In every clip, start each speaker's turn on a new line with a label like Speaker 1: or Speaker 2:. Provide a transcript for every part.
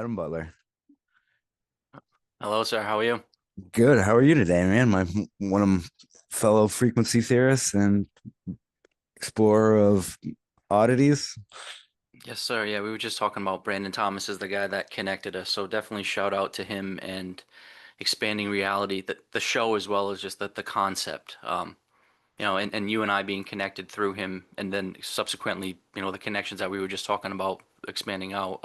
Speaker 1: Adam Butler.
Speaker 2: Hello, sir. How are you?
Speaker 1: Good. How are you today, man? My one of my fellow frequency theorists and explorer of oddities.
Speaker 2: Yes, sir. Yeah, we were just talking about Brandon Thomas is the guy that connected us. So definitely shout out to him and expanding reality, the show as well as just the concept. And you and I being connected through him, and then subsequently, the connections that we were just talking about expanding out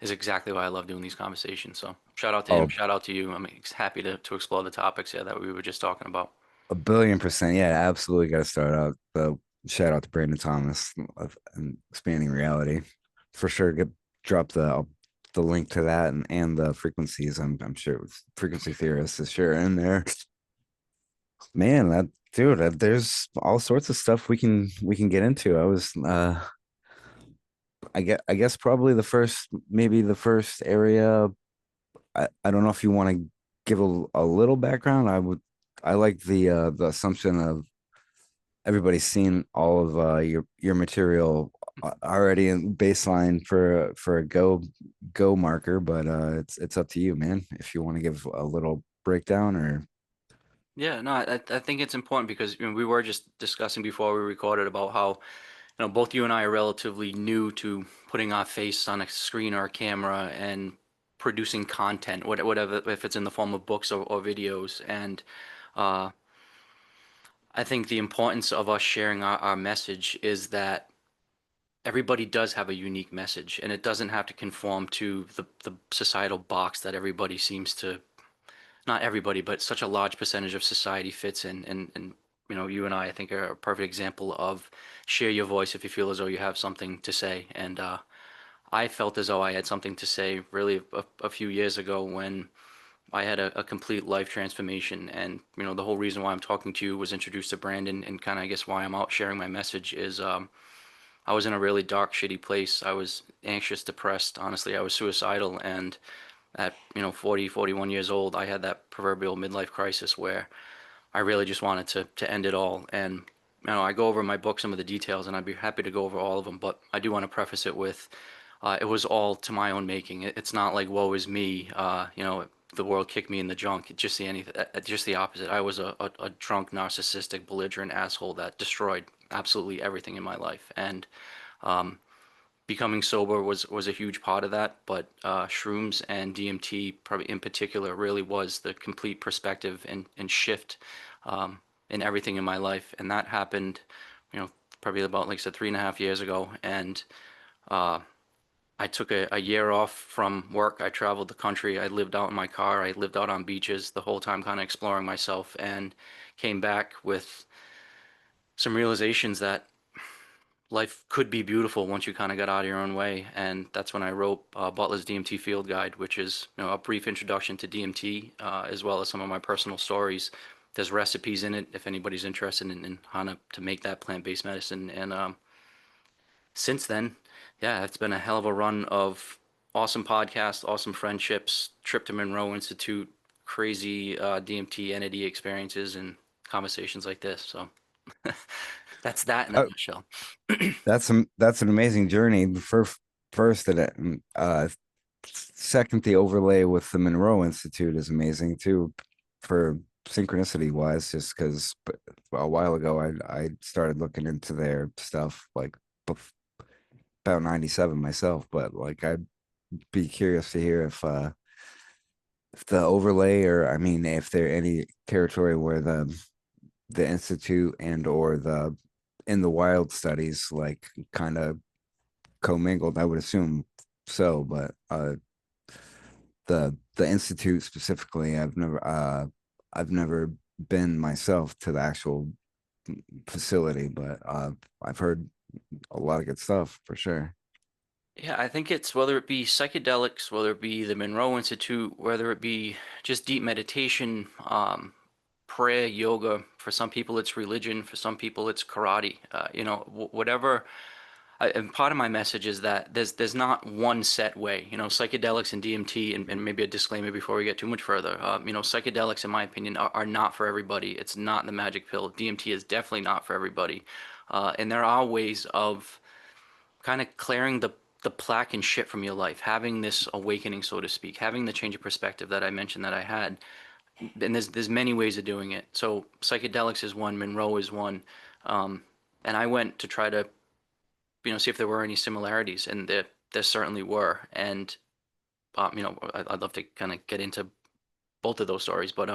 Speaker 2: is exactly why I love doing these conversations. So shout out to him.
Speaker 1: Oh,
Speaker 2: Shout out to you. I'm happy to explore the topics here that we were just talking about.
Speaker 1: a billion percent. Yeah, absolutely got to start out. Shout out to Brandon Thomas of expanding reality for sure. Drop the link to that and the frequencies. I'm sure frequency theorists is sure in there. Man, that dude, there's all sorts of stuff we can get into. I guess probably maybe the first area. I don't know if you want to give a little background. I like the assumption of everybody's seen all of your material already in baseline for a go marker, but it's up to you, man. If you want to give a little breakdown or
Speaker 2: Yeah, no, I think it's important because we were just discussing before we recorded about how both you and I are relatively new to putting our face on a screen or a camera and producing content, whatever, if it's in the form of books or videos. And uh, I think the importance of us sharing our message is that everybody does have a unique message, and it doesn't have to conform to the societal box that everybody seems to, not everybody, but such a large percentage of society fits in. And you and I think, are a perfect example of share your voice if you feel as though you have something to say. And I felt as though I had something to say really a few years ago when I had a complete life transformation. And, the whole reason why I'm talking to you was introduced to Brandon, and kind of, I guess, why I'm out sharing my message is I was in a really dark, shitty place. I was anxious, depressed. Honestly, I was suicidal. And at 40 41 years old, I had that proverbial midlife crisis where I really just wanted to end it all. And I go over in my book some of the details, and I'd be happy to go over all of them, but I do want to preface it with it was all to my own making. It's not like woe is me, the world kicked me in the junk. Just the opposite. I was a drunk, narcissistic, belligerent asshole that destroyed absolutely everything in my life. And um, becoming sober was a huge part of that, but shrooms and DMT, probably in particular, really was the complete perspective and shift in everything in my life. And that happened, you know, probably about, like I said, 3.5 years ago. And uh, I took a year off from work. I traveled the country. I lived out in my car. I lived out on beaches the whole time, kind of exploring myself, and came back with some realizations that life could be beautiful once you kind of got out of your own way. And that's when I wrote Butler's DMT Field Guide, which is a brief introduction to DMT, as well as some of my personal stories. There's recipes in it if anybody's interested in how to make that plant-based medicine. And since then, yeah, it's been a hell of a run of awesome podcasts, awesome friendships, trip to Monroe Institute, crazy DMT entity experiences, and conversations like this. So that's that in a
Speaker 1: uh,
Speaker 2: nutshell.
Speaker 1: that's an amazing journey. First, second, the overlay with the Monroe Institute is amazing too, for synchronicity wise. Just because a while ago I started looking into their stuff like about 97 myself, but like I'd be curious to hear if the overlay or I mean if there any territory where the institute and or the in the wild studies like kind of commingled. I would assume so, but the institute specifically, I've never been myself to the actual facility, but I've heard a lot of good stuff for sure.
Speaker 2: Yeah, I think it's whether it be psychedelics, whether it be the Monroe Institute, whether it be just deep meditation, prayer, yoga. For some people, it's religion. For some people, it's karate. Whatever. And part of my message is that there's not one set way. Psychedelics and DMT, and maybe a disclaimer before we get too much further. Psychedelics, in my opinion, are not for everybody. It's not the magic pill. DMT is definitely not for everybody. And there are ways of kind of clearing the plaque and shit from your life, having this awakening, so to speak, having the change of perspective that I mentioned that I had. And there's many ways of doing it. So psychedelics is one, Monroe is one, um, and I went to try to see if there were any similarities, and there certainly were. And I'd love to kind of get into both of those stories, but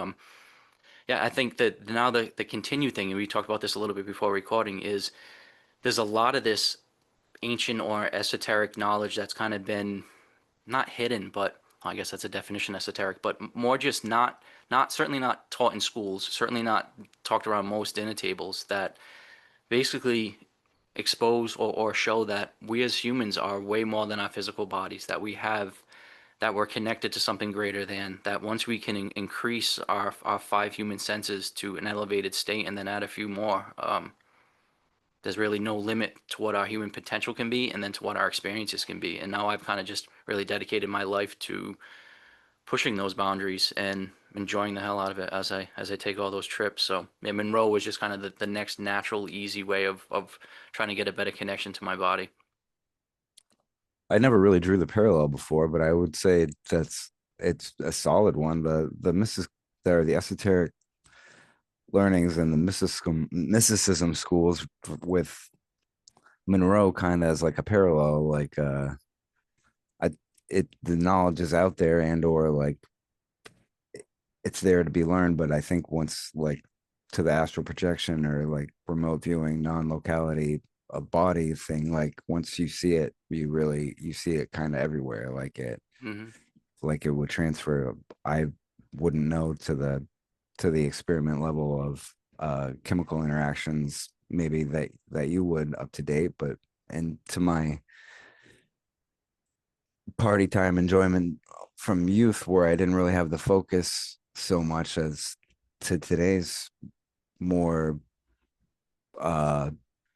Speaker 2: yeah, I think that now the continue thing, and we talked about this a little bit before recording, is there's a lot of this ancient or esoteric knowledge that's kind of been not hidden, but I guess that's a definition esoteric, but more just not certainly not taught in schools, certainly not talked around most dinner tables, that basically expose or show that we as humans are way more than our physical bodies, that we're connected to something greater than, that once we can increase our five human senses to an elevated state and then add a few more, there's really no limit to what our human potential can be and then to what our experiences can be. And now I've kind of just really dedicated my life to pushing those boundaries and enjoying the hell out of it as I take all those trips. So yeah, Monroe was just kind of the next natural, easy way of trying to get a better connection to my body.
Speaker 1: I never really drew the parallel before, but I would say it's a solid one. The mystic there, the esoteric learnings and the mysticism schools with Monroe kind of as like a parallel, like I the knowledge is out there and or like it's there to be learned, but I think once like to the astral projection or like remote viewing, non-locality a body thing, like once you see it, you see it kind of everywhere.
Speaker 2: Hmm.
Speaker 1: Like it would transfer. I wouldn't know to the experiment level of chemical interactions maybe that you would up to date, but and to my party time enjoyment from youth where I didn't really have the focus so much as to today's more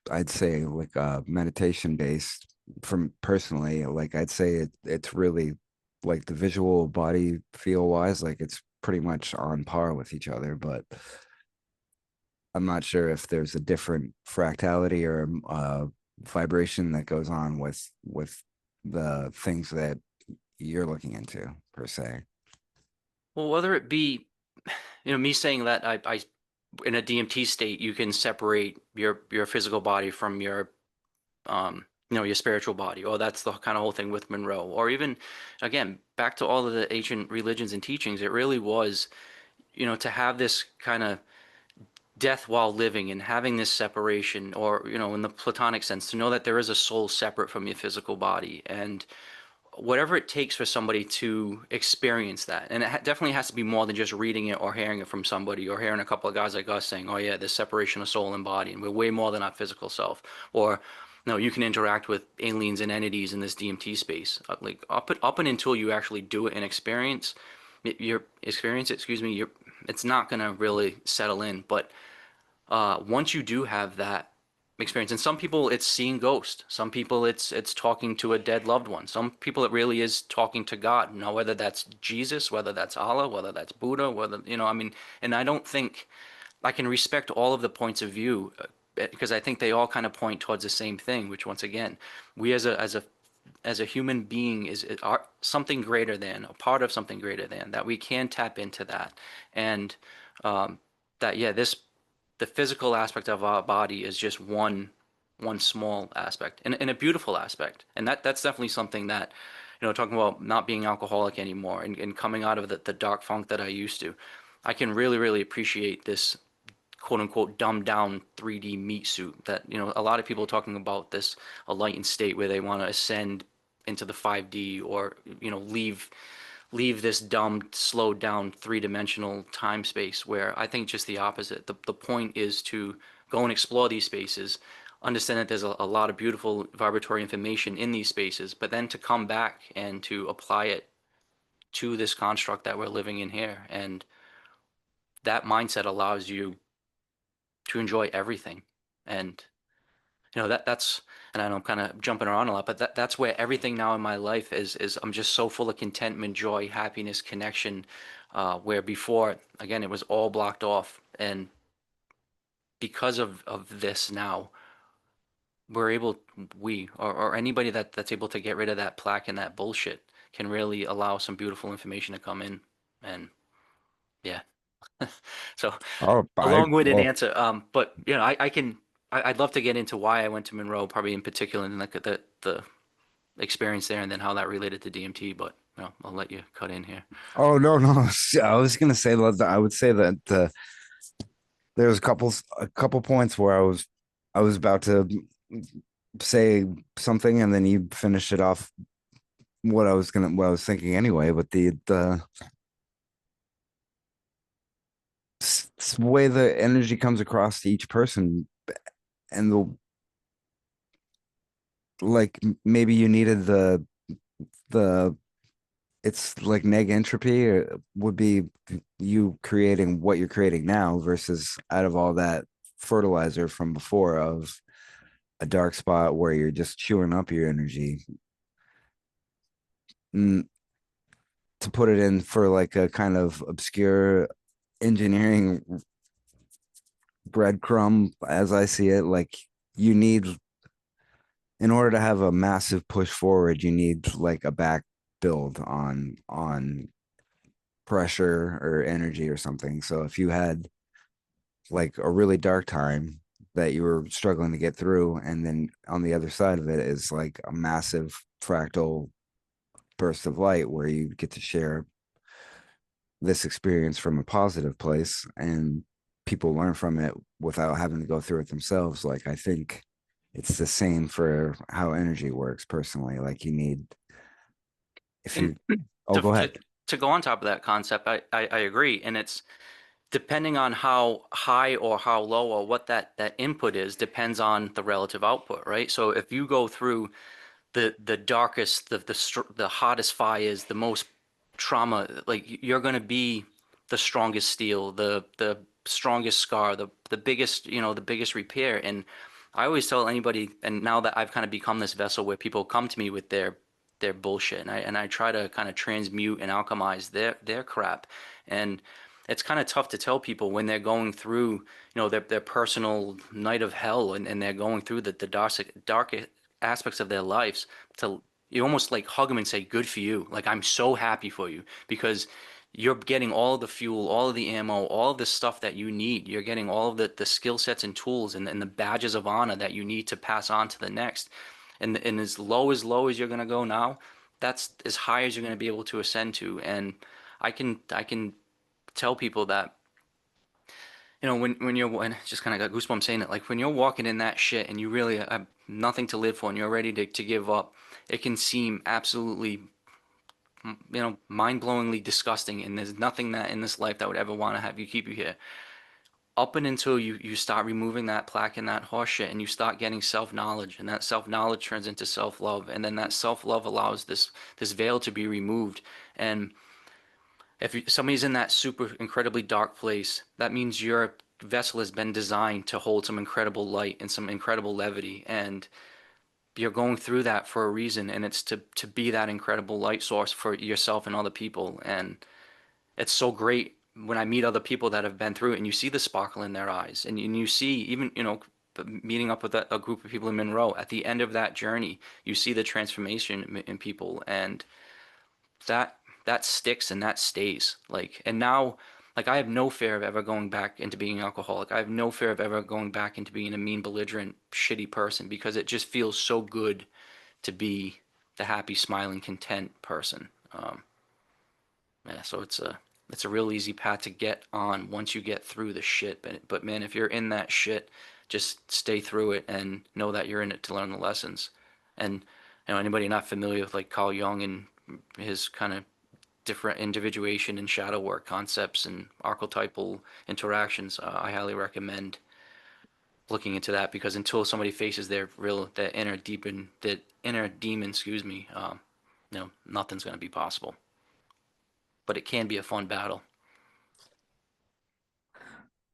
Speaker 1: I'd say like meditation based from personally, like I'd say it's really like the visual body feel wise, like it's pretty much on par with each other, but I'm not sure if there's a different fractality or vibration that goes on with the things that you're looking into per se.
Speaker 2: Well, whether it be, me saying that I in a DMT state, you can separate your physical body from your spiritual body. Oh, that's the kind of whole thing with Monroe. Or even, again, back to all of the ancient religions and teachings, it really was, to have this kind of death while living and having this separation, or, in the Platonic sense, to know that there is a soul separate from your physical body. And whatever it takes for somebody to experience that. And it definitely has to be more than just reading it or hearing it from somebody or hearing a couple of guys like us saying, oh yeah, there's separation of soul and body and we're way more than our physical self. Or no, you can interact with aliens and entities in this DMT space. Like up and until you actually do it and excuse me, it's not gonna really settle in. But once you do have that experience, and some people it's seeing ghosts, some people it's talking to a dead loved one, some people it really is talking to God. Now, whether that's Jesus, whether that's Allah, whether that's Buddha, whether I mean, and I don't think I can respect all of the points of view because I think they all kind of point towards the same thing, which once again, we as a human being are something greater than, a part of something greater than, that we can tap into that, and um, that yeah, the physical aspect of our body is just one small aspect and a beautiful aspect, and that's definitely something that talking about not being alcoholic anymore and coming out of the dark funk that I used to, I can really appreciate this quote unquote dumbed down 3D meat suit that a lot of people are talking about, this a lightened state where they want to ascend into the 5D, or leave this dumb, slowed down three-dimensional time space, where I think just the opposite. The point is to go and explore these spaces, understand that there's a lot of beautiful vibratory information in these spaces, but then to come back and to apply it to this construct that we're living in here. And that mindset allows you to enjoy everything. And that's and I know I'm kind of jumping around a lot, but that's where everything now in my life is I'm just so full of contentment, joy, happiness, connection, where before, again, it was all blocked off. And because of this now, we're able, or anybody that's able to get rid of that plaque and that bullshit can really allow some beautiful information to come in. And yeah, so
Speaker 1: Oh,
Speaker 2: a
Speaker 1: I
Speaker 2: long-winded
Speaker 1: well,
Speaker 2: answer. But you know, I'd love to get into why I went to Monroe, probably in particular, and like the experience there, and then how that related to DMT. But you know, I'll let you cut in here.
Speaker 1: oh no, no. I was gonna say that I would say that there's a couple points where I was about to say something and then you finished it off what I was thinking anyway, but the way the energy comes across to each person and the like maybe you needed the it's like neg entropy would be you creating what you're creating now versus out of all that fertilizer from before of a dark spot where you're just chewing up your energy. Mm, to put it in for like a kind of obscure engineering breadcrumb as I see it, like you need in order to have a massive push forward, you need like a back build on pressure or energy or something. So if you had like a really dark time that you were struggling to get through, and then on the other side of it is like a massive fractal burst of light where you get to share this experience from a positive place and people learn from it without having to go through it themselves. Like I think it's the same for how energy works personally. Like you need if
Speaker 2: And
Speaker 1: you oh
Speaker 2: to
Speaker 1: go
Speaker 2: to
Speaker 1: ahead.
Speaker 2: to go on top of that concept, I agree, and it's depending on how high or how low or what that input is depends on the relative output, right? So if you go through the darkest, the hottest fires, the most trauma, like you're gonna be the strongest steel, the strongest scar, the biggest, you know, the biggest repair. And I always tell anybody, and now that I've kind of become this vessel where people come to me with their bullshit, and I try to kind of transmute and alchemize their crap. And it's kind of tough to tell people when they're going through, you know, their personal night of hell, and they're going through the dark aspects of their lives, to you almost like hug them and say, good for you. Like, I'm so happy for you because you're getting all of the fuel, all of the ammo, all of the stuff that you need. You're getting all of the skill sets and tools and the badges of honor that you need to pass on to the next. And as low as you're going to go now, that's as high as you're going to be able to ascend to. And I can tell people that, you know, when you're, and it just kind of got goosebumps saying it, like when you're walking in that shit and you really have nothing to live for and you're ready to give up, it can seem absolutely, you know, mind-blowingly disgusting. And there's nothing that in this life that would ever want to have you keep you here. Up and until you start removing that plaque and that horse shit and you start getting self-knowledge, and that self-knowledge turns into self-love, and then that self-love allows this veil to be removed. And if somebody's in that super incredibly dark place, that means your vessel has been designed to hold some incredible light and some incredible levity. And you're going through that for a reason, and it's to be that incredible light source for yourself and other people. And it's so great when I meet other people that have been through it, and you see the sparkle in their eyes, and you see even, you know, meeting up with a group of people in Monroe at the end of that journey, you see the transformation in people, and that that sticks and that stays. Like, and now, like, I have no fear of ever going back into being an alcoholic. I have no fear of ever going back into being a mean, belligerent, shitty person, because it just feels so good to be the happy, smiling, content person. Yeah, so it's a real easy path to get on once you get through the shit. But man, if you're in that shit, just stay through it and know that you're in it to learn the lessons. And you know, anybody not familiar with like Carl Jung and his kind of different individuation and shadow work concepts and archetypal interactions, I highly recommend looking into that, because until somebody faces their real, that inner demon, excuse me, you know, nothing's gonna be possible. But it can be a fun battle.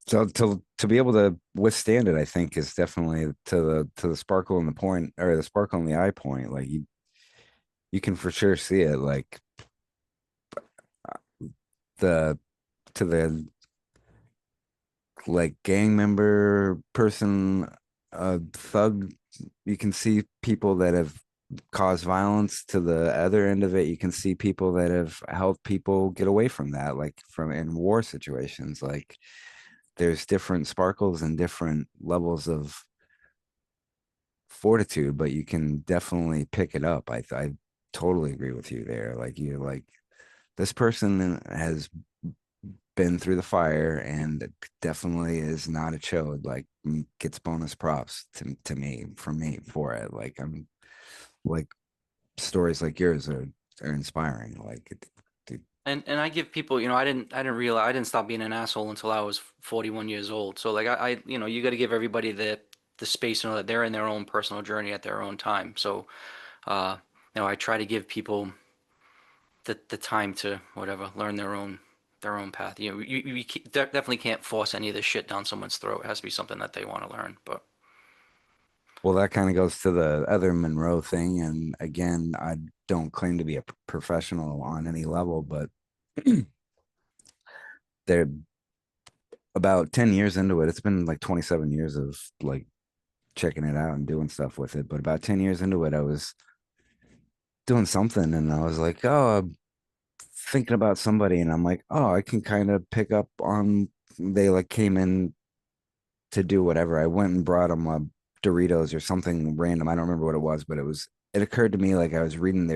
Speaker 1: So to be able to withstand it, I think is definitely to the sparkle in the point or the sparkle in the eye point. Like you can for sure see it. Like the to the like gang member person thug. You can see people that have caused violence. To the other end of it, you can see people that have helped people get away from that, like from in war situations. Like there's different sparkles and different levels of fortitude, but you can definitely pick it up. I totally agree with you there. Like you like this person has been through the fire and definitely is not a chode. Like gets bonus props to me from me for it. Like I'm like stories like yours are inspiring. Like it,
Speaker 2: And I give people, I didn't realize I didn't stop being an asshole until I was 41 years old. So like you got to give everybody the space to know that they're in their own personal journey at their own time. So uh, I try to give people the time to whatever learn their own path. Definitely can't force any of this shit down someone's throat. It has to be something that they want to learn. But
Speaker 1: well, that kind of goes to the other Monroe thing. And again, I don't claim to be a professional on any level, but they're about 10 years into it. It's been like 27 years of like checking it out and doing stuff with it. But about 10 years into it, I was doing something and I was like, oh, I'm thinking about somebody. And I'm like, oh, I can kind of pick up on, they like came in to do whatever. I went and brought them Doritos or something random. I don't remember what it was, but it occurred to me like I was reading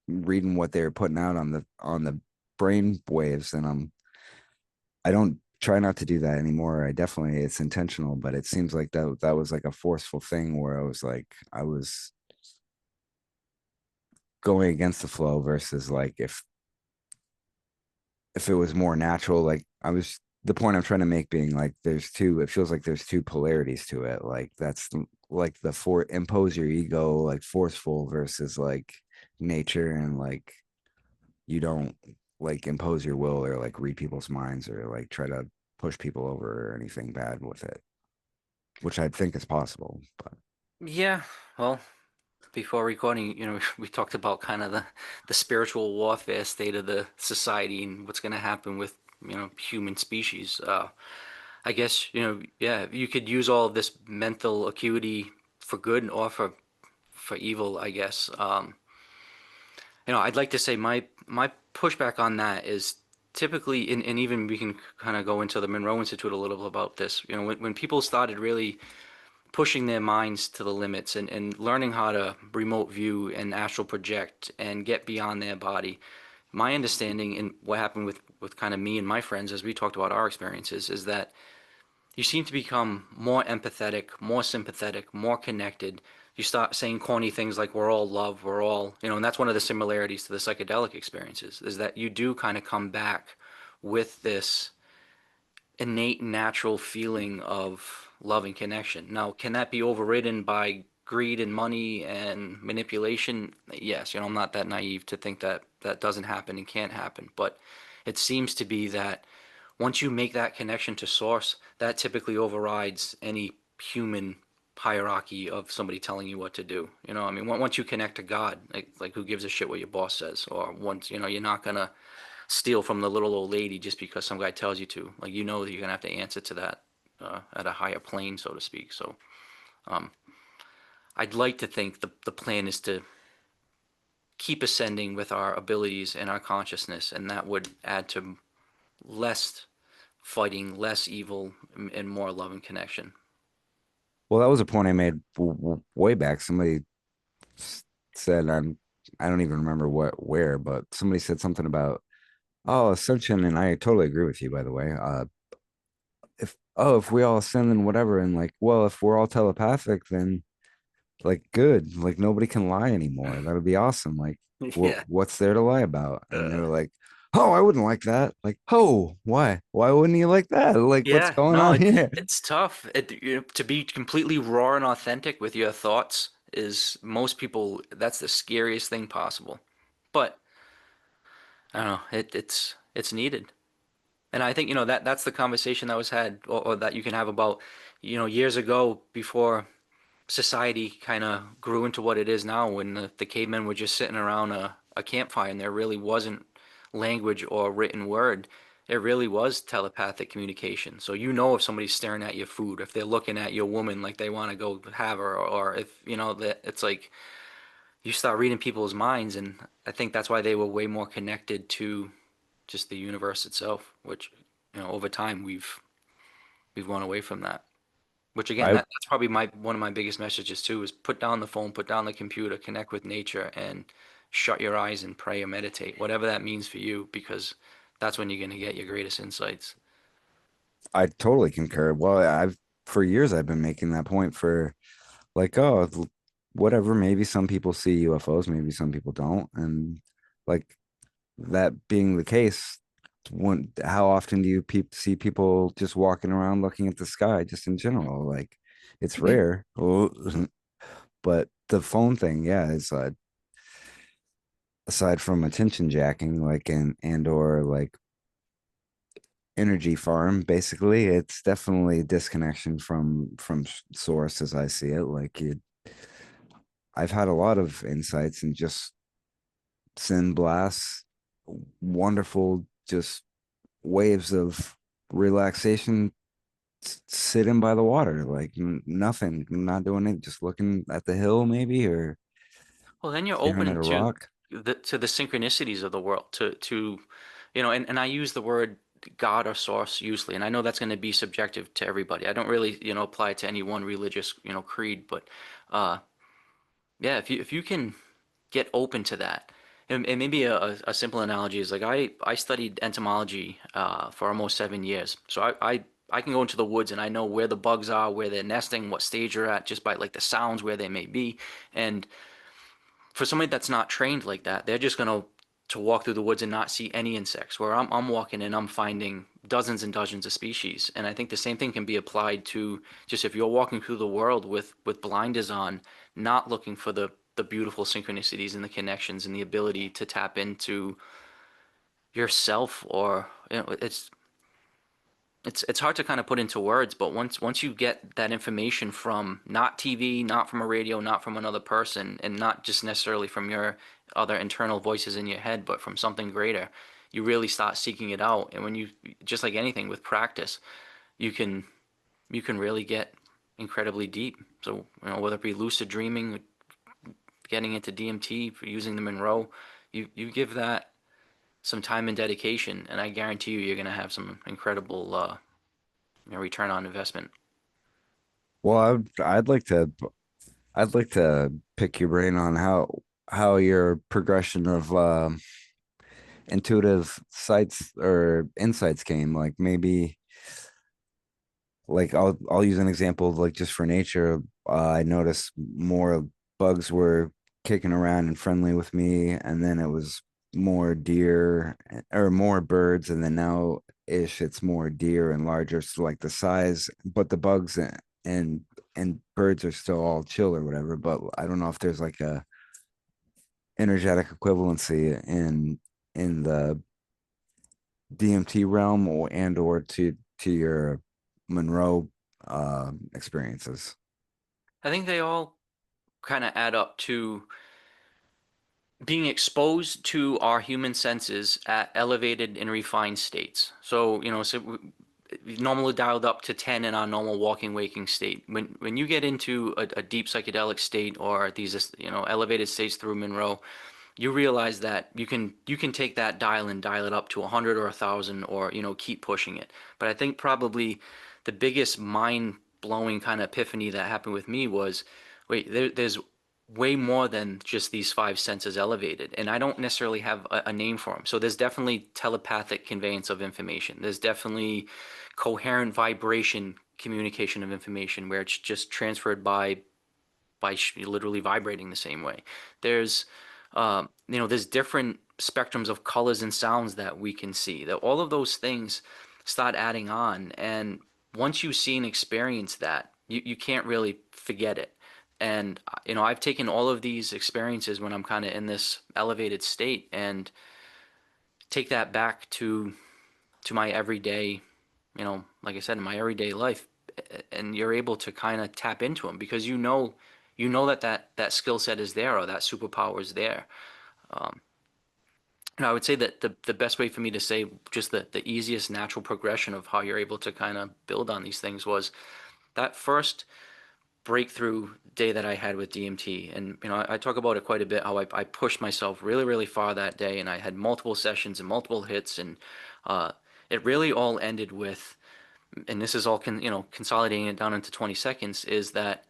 Speaker 1: what they were putting out on the brain waves. And I don't try not to do that anymore. I definitely, it's intentional, but it seems like that was like a forceful thing where I was going against the flow versus like if it was more natural, like I was the point I'm trying to make being like it feels like there's two polarities to it. Like like the for impose your ego, like forceful versus like nature and like you don't like impose your will or like read people's minds or like try to push people over or anything bad with it, which I think is possible. But
Speaker 2: yeah, well, before recording, we talked about kind of the spiritual warfare state of the society and what's going to happen with, human species. I guess, yeah, you could use all of this mental acuity for good or for evil, I guess. I'd like to say my pushback on that is typically, and even we can kind of go into the Monroe Institute a little bit about this. When people started really pushing their minds to the limits and learning how to remote view and astral project and get beyond their body. My understanding and what happened with kind of me and my friends as we talked about our experiences is that you seem to become more empathetic, more sympathetic, more connected. You start saying corny things like we're all love, we're all, and that's one of the similarities to the psychedelic experiences is that you do kind of come back with this innate natural feeling of love and connection. Now, can that be overridden by greed and money and manipulation? Yes, I'm not that naive to think that that doesn't happen and can't happen, but it seems to be that once you make that connection to source, that typically overrides any human hierarchy of somebody telling you what to do. I mean, once you connect to God, like who gives a shit what your boss says, or once, you're not gonna steal from the little old lady just because some guy tells you to. Like that you're gonna have to answer to that at a higher plane, so to speak. So um, I'd like to think the plan is to keep ascending with our abilities and our consciousness, and that would add to less fighting, less evil, and more love and connection.
Speaker 1: well, that was a point I made way back. Somebody said I don't even remember where, but somebody said something about oh ascension, and I totally agree with you. By the way, if we all ascend and whatever, and like well, if we're all telepathic, then like good, like nobody can lie anymore. That would be awesome. Like
Speaker 2: Yeah.
Speaker 1: what's there to lie about? And they
Speaker 2: Uh,
Speaker 1: were like, oh, I wouldn't like that. Like, oh, why wouldn't you like that? Like, what's
Speaker 2: yeah,
Speaker 1: going
Speaker 2: no,
Speaker 1: on here?
Speaker 2: it's tough. To be completely raw and authentic with your thoughts is most people, that's the scariest thing possible. But I don't know, it's needed. And I think, that's the conversation that was had or that you can have about, years ago before society kind of grew into what it is now when the cavemen were just sitting around a campfire and there really wasn't language or written word. it really was telepathic communication. So you know if somebody's staring at your food, if they're looking at your woman like they want to go have her, or if you know that it's like you start reading people's minds, and I think that's why they were way more connected to just the universe itself, which over time we've gone away from that. Which again,
Speaker 1: I
Speaker 2: that's probably my one of my biggest messages too is put down the phone, put down the computer, connect with nature, and shut your eyes and pray or meditate, whatever that means for you, because that's when you're going to get your greatest insights.
Speaker 1: I totally concur. Well, I've for years I've been making that point for like, oh, whatever, maybe some people see UFOs, maybe some people don't. And like that being the case, how often do you see people just walking around looking at the sky just in general? Like it's rare. Oh, but the phone thing, yeah, is aside from attention jacking, like and or like energy farm, basically, it's definitely disconnection from source as I see it. Like I've had a lot of insights and just sin blasts, wonderful, just waves of relaxation, sitting by the water, like nothing, not doing it, just looking at the hill maybe or
Speaker 2: Well, then you're
Speaker 1: staring at
Speaker 2: open
Speaker 1: a rock.
Speaker 2: to the synchronicities of the world, to and I use the word God or source usually, and I know that's going to be subjective to everybody. I don't really, apply it to any one religious, creed, but uh, yeah, if you can get open to that. And maybe a simple analogy is like I studied entomology for almost 7 years. So I can go into the woods and I know where the bugs are, where they're nesting, what stage they're at, just by like the sounds where they may be. And for somebody that's not trained like that, they're just gonna to walk through the woods and not see any insects. Where I'm walking and I'm finding dozens and dozens of species. And I think the same thing can be applied to just if you're walking through the world with blinders on, not looking for the beautiful synchronicities and the connections and the ability to tap into yourself or it's hard to kind of put into words, but once you get that information from not TV, not from a radio, not from another person, and not just necessarily from your other internal voices in your head, but from something greater, you really start seeking it out. And when you just like anything with practice, you can you can really get incredibly deep. So, whether it be lucid dreaming, getting into DMT, for using the Monroe, you give that some time and dedication, and I guarantee you're going to have some incredible return on investment.
Speaker 1: Well, I'd like to pick your brain on how your progression of intuitive sights or insights came. Like maybe like I'll use an example of like just for nature. I noticed more bugs were kicking around and friendly with me, and then it was more deer or more birds, and then now ish it's more deer and larger, so like the size, but the bugs and and birds are still all chill or whatever. But I don't know if there's like a energetic equivalency in the DMT realm or to your Monroe experiences.
Speaker 2: I think they all kind of add up to being exposed to our human senses at elevated and refined states. So, normally dialed up to 10 in our normal walking waking state. When you get into a deep psychedelic state or these elevated states through Monroe, you realize that you can take that dial and dial it up to 100 or 1,000 or keep pushing it. But I think probably the biggest mind blowing kind of epiphany that happened with me was, wait, there's way more than just these five senses elevated, and I don't necessarily have a name for them. So there's definitely telepathic conveyance of information. There's definitely coherent vibration communication of information where it's just transferred by literally vibrating the same way. There's there's different spectrums of colors and sounds that we can see. That all of those things start adding on, and once you see and experience that, you can't really forget it. And I've taken all of these experiences when I'm kind of in this elevated state and take that back to my everyday, like I said, in my everyday life, and you're able to kind of tap into them because you know that skill set is there or that superpower is there. I would say that the best way for me to say just the easiest natural progression of how you're able to kind of build on these things was that first breakthrough day that I had with DMT. And, I talk about it quite a bit, how I pushed myself really, really far that day, and I had multiple sessions and multiple hits. And uh, it really all ended with, and this is all, consolidating it down into 20 seconds, is that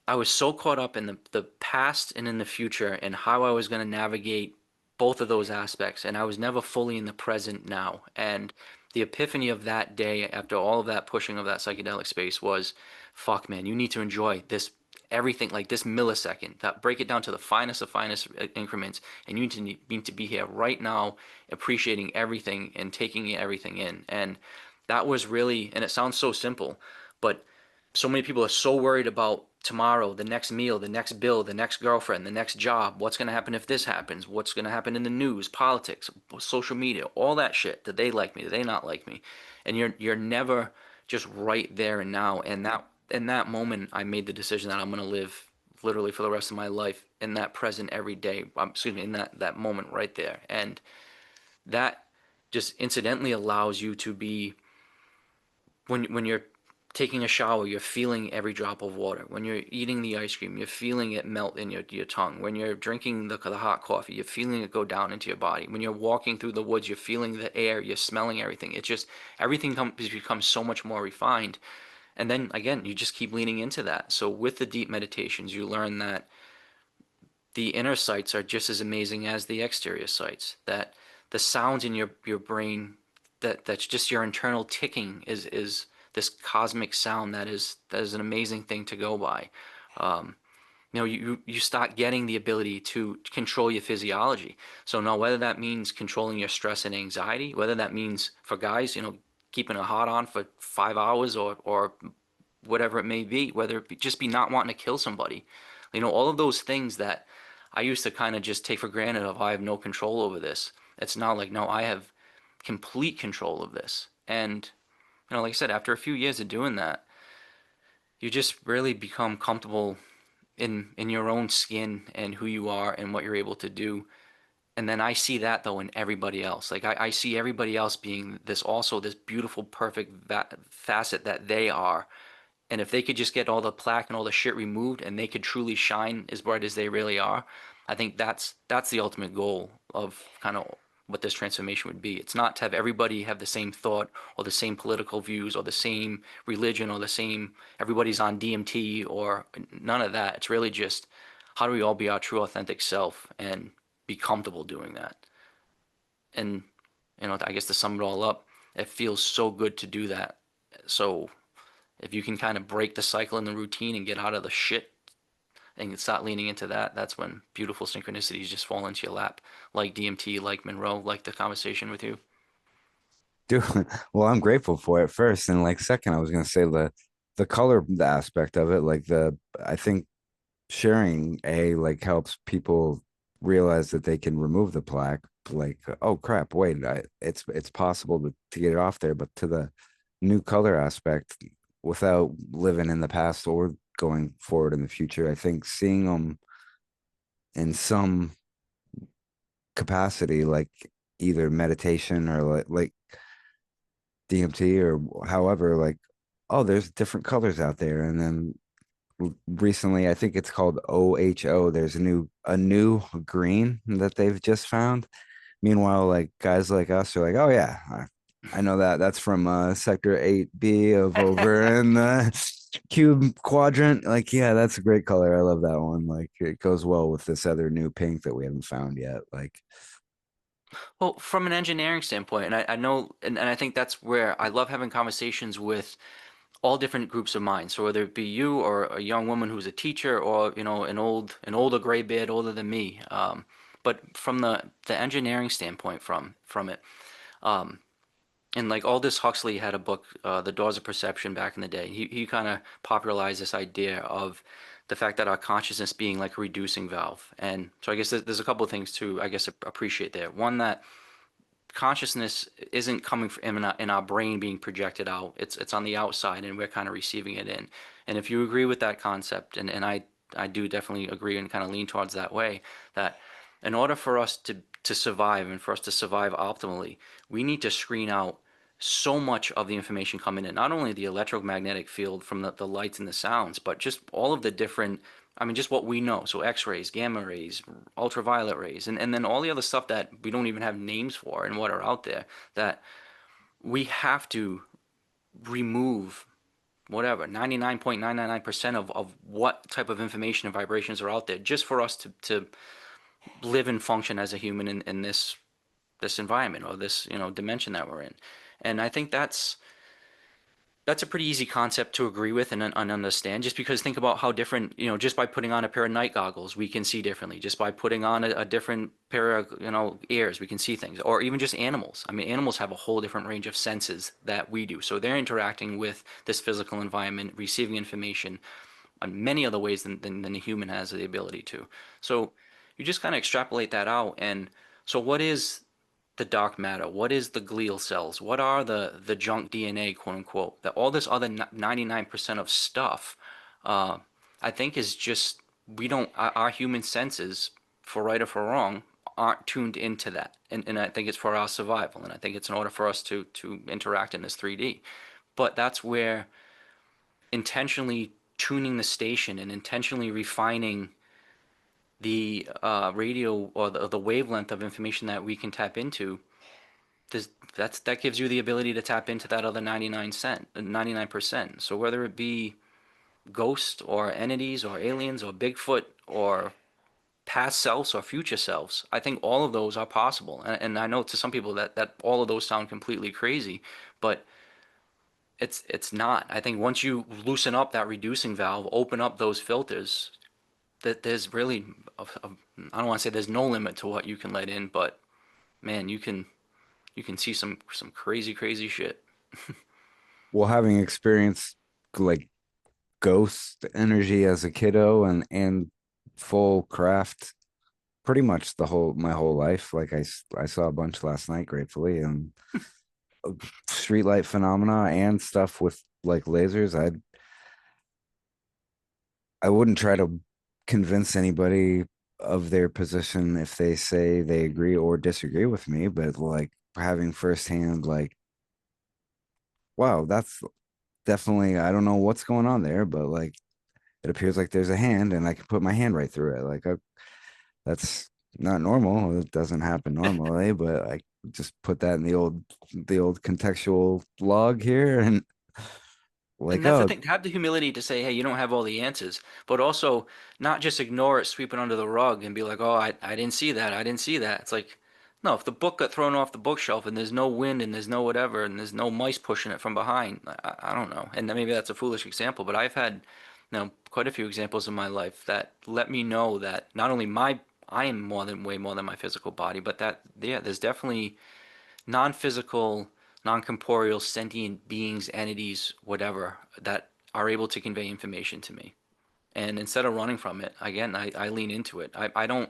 Speaker 2: I was so caught up in the past and in the future and how I was going to navigate both of those aspects. And I was never fully in the present now. And the epiphany of that day, after all of that pushing of that psychedelic space, was fuck, man, you need to enjoy this, everything, like this millisecond, that break it down to the finest of finest increments. And you need to be here right now, appreciating everything and taking everything in. And that was really, and it sounds so simple, but so many people are so worried about tomorrow, the next meal, the next bill, the next girlfriend, the next job, what's going to happen if this happens, what's going to happen in the news, politics, social media, all that shit. Did they like me? Did they not like me? And you're never just right there and now. And that in that moment, I made the decision that I'm going to live literally for the rest of my life in that present every day. Excuse me, in that moment right there. And that just incidentally allows you to be when you're taking a shower, you're feeling every drop of water. When you're eating the ice cream, you're feeling it melt in your tongue. When you're drinking the hot coffee, you're feeling it go down into your body. When you're walking through the woods, you're feeling the air, you're smelling everything. It just everything becomes so much more refined. And then again, you just keep leaning into that. So with the deep meditations, you learn that the inner sights are just as amazing as the exterior sights. That the sounds in your brain, that's just your internal ticking, is this cosmic sound that is an amazing thing to go by. Um, you start getting the ability to control your physiology. So now whether that means controlling your stress and anxiety, whether that means for guys, keeping a hot on for 5 hours, or whatever it may be, whether it just be not wanting to kill somebody. All of those things that I used to kind of just take for granted of, I have no control over this. It's now like, no, I have complete control of this. And, like I said, after a few years of doing that, you just really become comfortable in your own skin and who you are and what you're able to do. And then I see that though in everybody else. Like I see everybody else being this beautiful, perfect facet that they are. And if they could just get all the plaque and all the shit removed and they could truly shine as bright as they really are, I think that's the ultimate goal of kind of what this transformation would be. It's not to have everybody have the same thought or the same political views or the same religion or the same everybody's on DMT or none of that. It's really just how do we all be our true authentic self and be comfortable doing that. And I guess to sum it all up, it feels so good to do that. So if you can kind of break the cycle and the routine and get out of the shit and start leaning into that, that's when beautiful synchronicities just fall into your lap, like DMT, like Monroe, like the conversation with you.
Speaker 1: Dude, well, I'm grateful for it first, and like second, I was gonna say the color aspect of it, like I think sharing like helps people realize that they can remove the plaque. Like, oh crap, wait, it's possible to get it off there, but to the new color aspect, without living in the past or going forward in the future, I think seeing them in some capacity, like either meditation or like DMT or however, like, oh, there's different colors out there. And then recently, I think it's called OHO. There's a new green that they've just found. Meanwhile, like guys like us are like, oh yeah, I know that's from sector 8B of over in the cube quadrant. Like, yeah, that's a great color. I love that one. Like it goes well with this other new pink that we haven't found yet. Like,
Speaker 2: Well, from an engineering standpoint, and I know, and I think that's where I love having conversations with all different groups of minds. So whether it be you or a young woman who's a teacher, or an older gray beard older than me, but from the engineering standpoint from it, um, and like Aldous Huxley had a book, The Doors of Perception, back in the day. He kind of popularized this idea of the fact that our consciousness being like a reducing valve. And so I guess there's a couple of things to, I guess, appreciate there. One, that consciousness isn't coming from in our brain being projected out. It's on the outside and we're kind of receiving it in. And if you agree with that concept, and I do definitely agree and kind of lean towards that way, that in order for us to survive and for us to survive optimally, we need to screen out so much of the information coming in, not only the electromagnetic field from the lights and the sounds, but just all of the different, I mean, just what we know. So X-rays, gamma rays, ultraviolet rays, and then all the other stuff that we don't even have names for and what are out there that we have to remove whatever 99.999% of what type of information and vibrations are out there just for us to live and function as a human in this environment or this dimension that we're in. And I think that's a pretty easy concept to agree with and understand, just because think about how different, just by putting on a pair of night goggles, we can see differently. Just by putting on a different pair of, ears, we can see things. Or even just animals. I mean, animals have a whole different range of senses that we do. So they're interacting with this physical environment, receiving information on many other ways than a human has the ability to. So you just kind of extrapolate that out. And so what is the dark matter? What is the glial cells? What are the junk DNA, quote unquote? That all this other 99% of stuff, uh, I think is just we don't our human senses, for right or for wrong, aren't tuned into that, and I think it's for our survival, and I think it's in order for us to interact in this 3D. But that's where intentionally tuning the station and intentionally refining the radio or the wavelength of information that we can tap into this, that gives you the ability to tap into that other 99%. So whether it be ghosts or entities or aliens or Bigfoot or past selves or future selves, I think all of those are possible. And I know to some people that all of those sound completely crazy, but it's not. I think once you loosen up that reducing valve, open up those filters, that there's really I don't want to say there's no limit to what you can let in, but man, you can see some crazy shit.
Speaker 1: Well, having experienced like ghost energy as a kiddo and full craft pretty much the whole my whole life. Like I saw a bunch last night, gratefully, and streetlight phenomena and stuff with like lasers. I wouldn't try to convince anybody of their position if they say they agree or disagree with me, but like having firsthand, like, wow, that's definitely, I don't know what's going on there, but like it appears like there's a hand and I can put my hand right through it. Like, that's not normal. It doesn't happen normally, but I just put that in the old contextual log here and
Speaker 2: And
Speaker 1: like,
Speaker 2: that's the
Speaker 1: oh,
Speaker 2: thing, to have the humility to say, hey, you don't have all the answers, but also not just ignore it, sweep it under the rug and be like, oh, I didn't see that. I didn't see that. It's like, no, if the book got thrown off the bookshelf and there's no wind and there's no whatever and there's no mice pushing it from behind, I don't know. And maybe that's a foolish example, but I've had, quite a few examples in my life that let me know that not only I am way more than my physical body, but that, yeah, there's definitely non-physical, non-corporeal, sentient beings, entities, whatever, that are able to convey information to me. And instead of running from it, again, I lean into it. I don't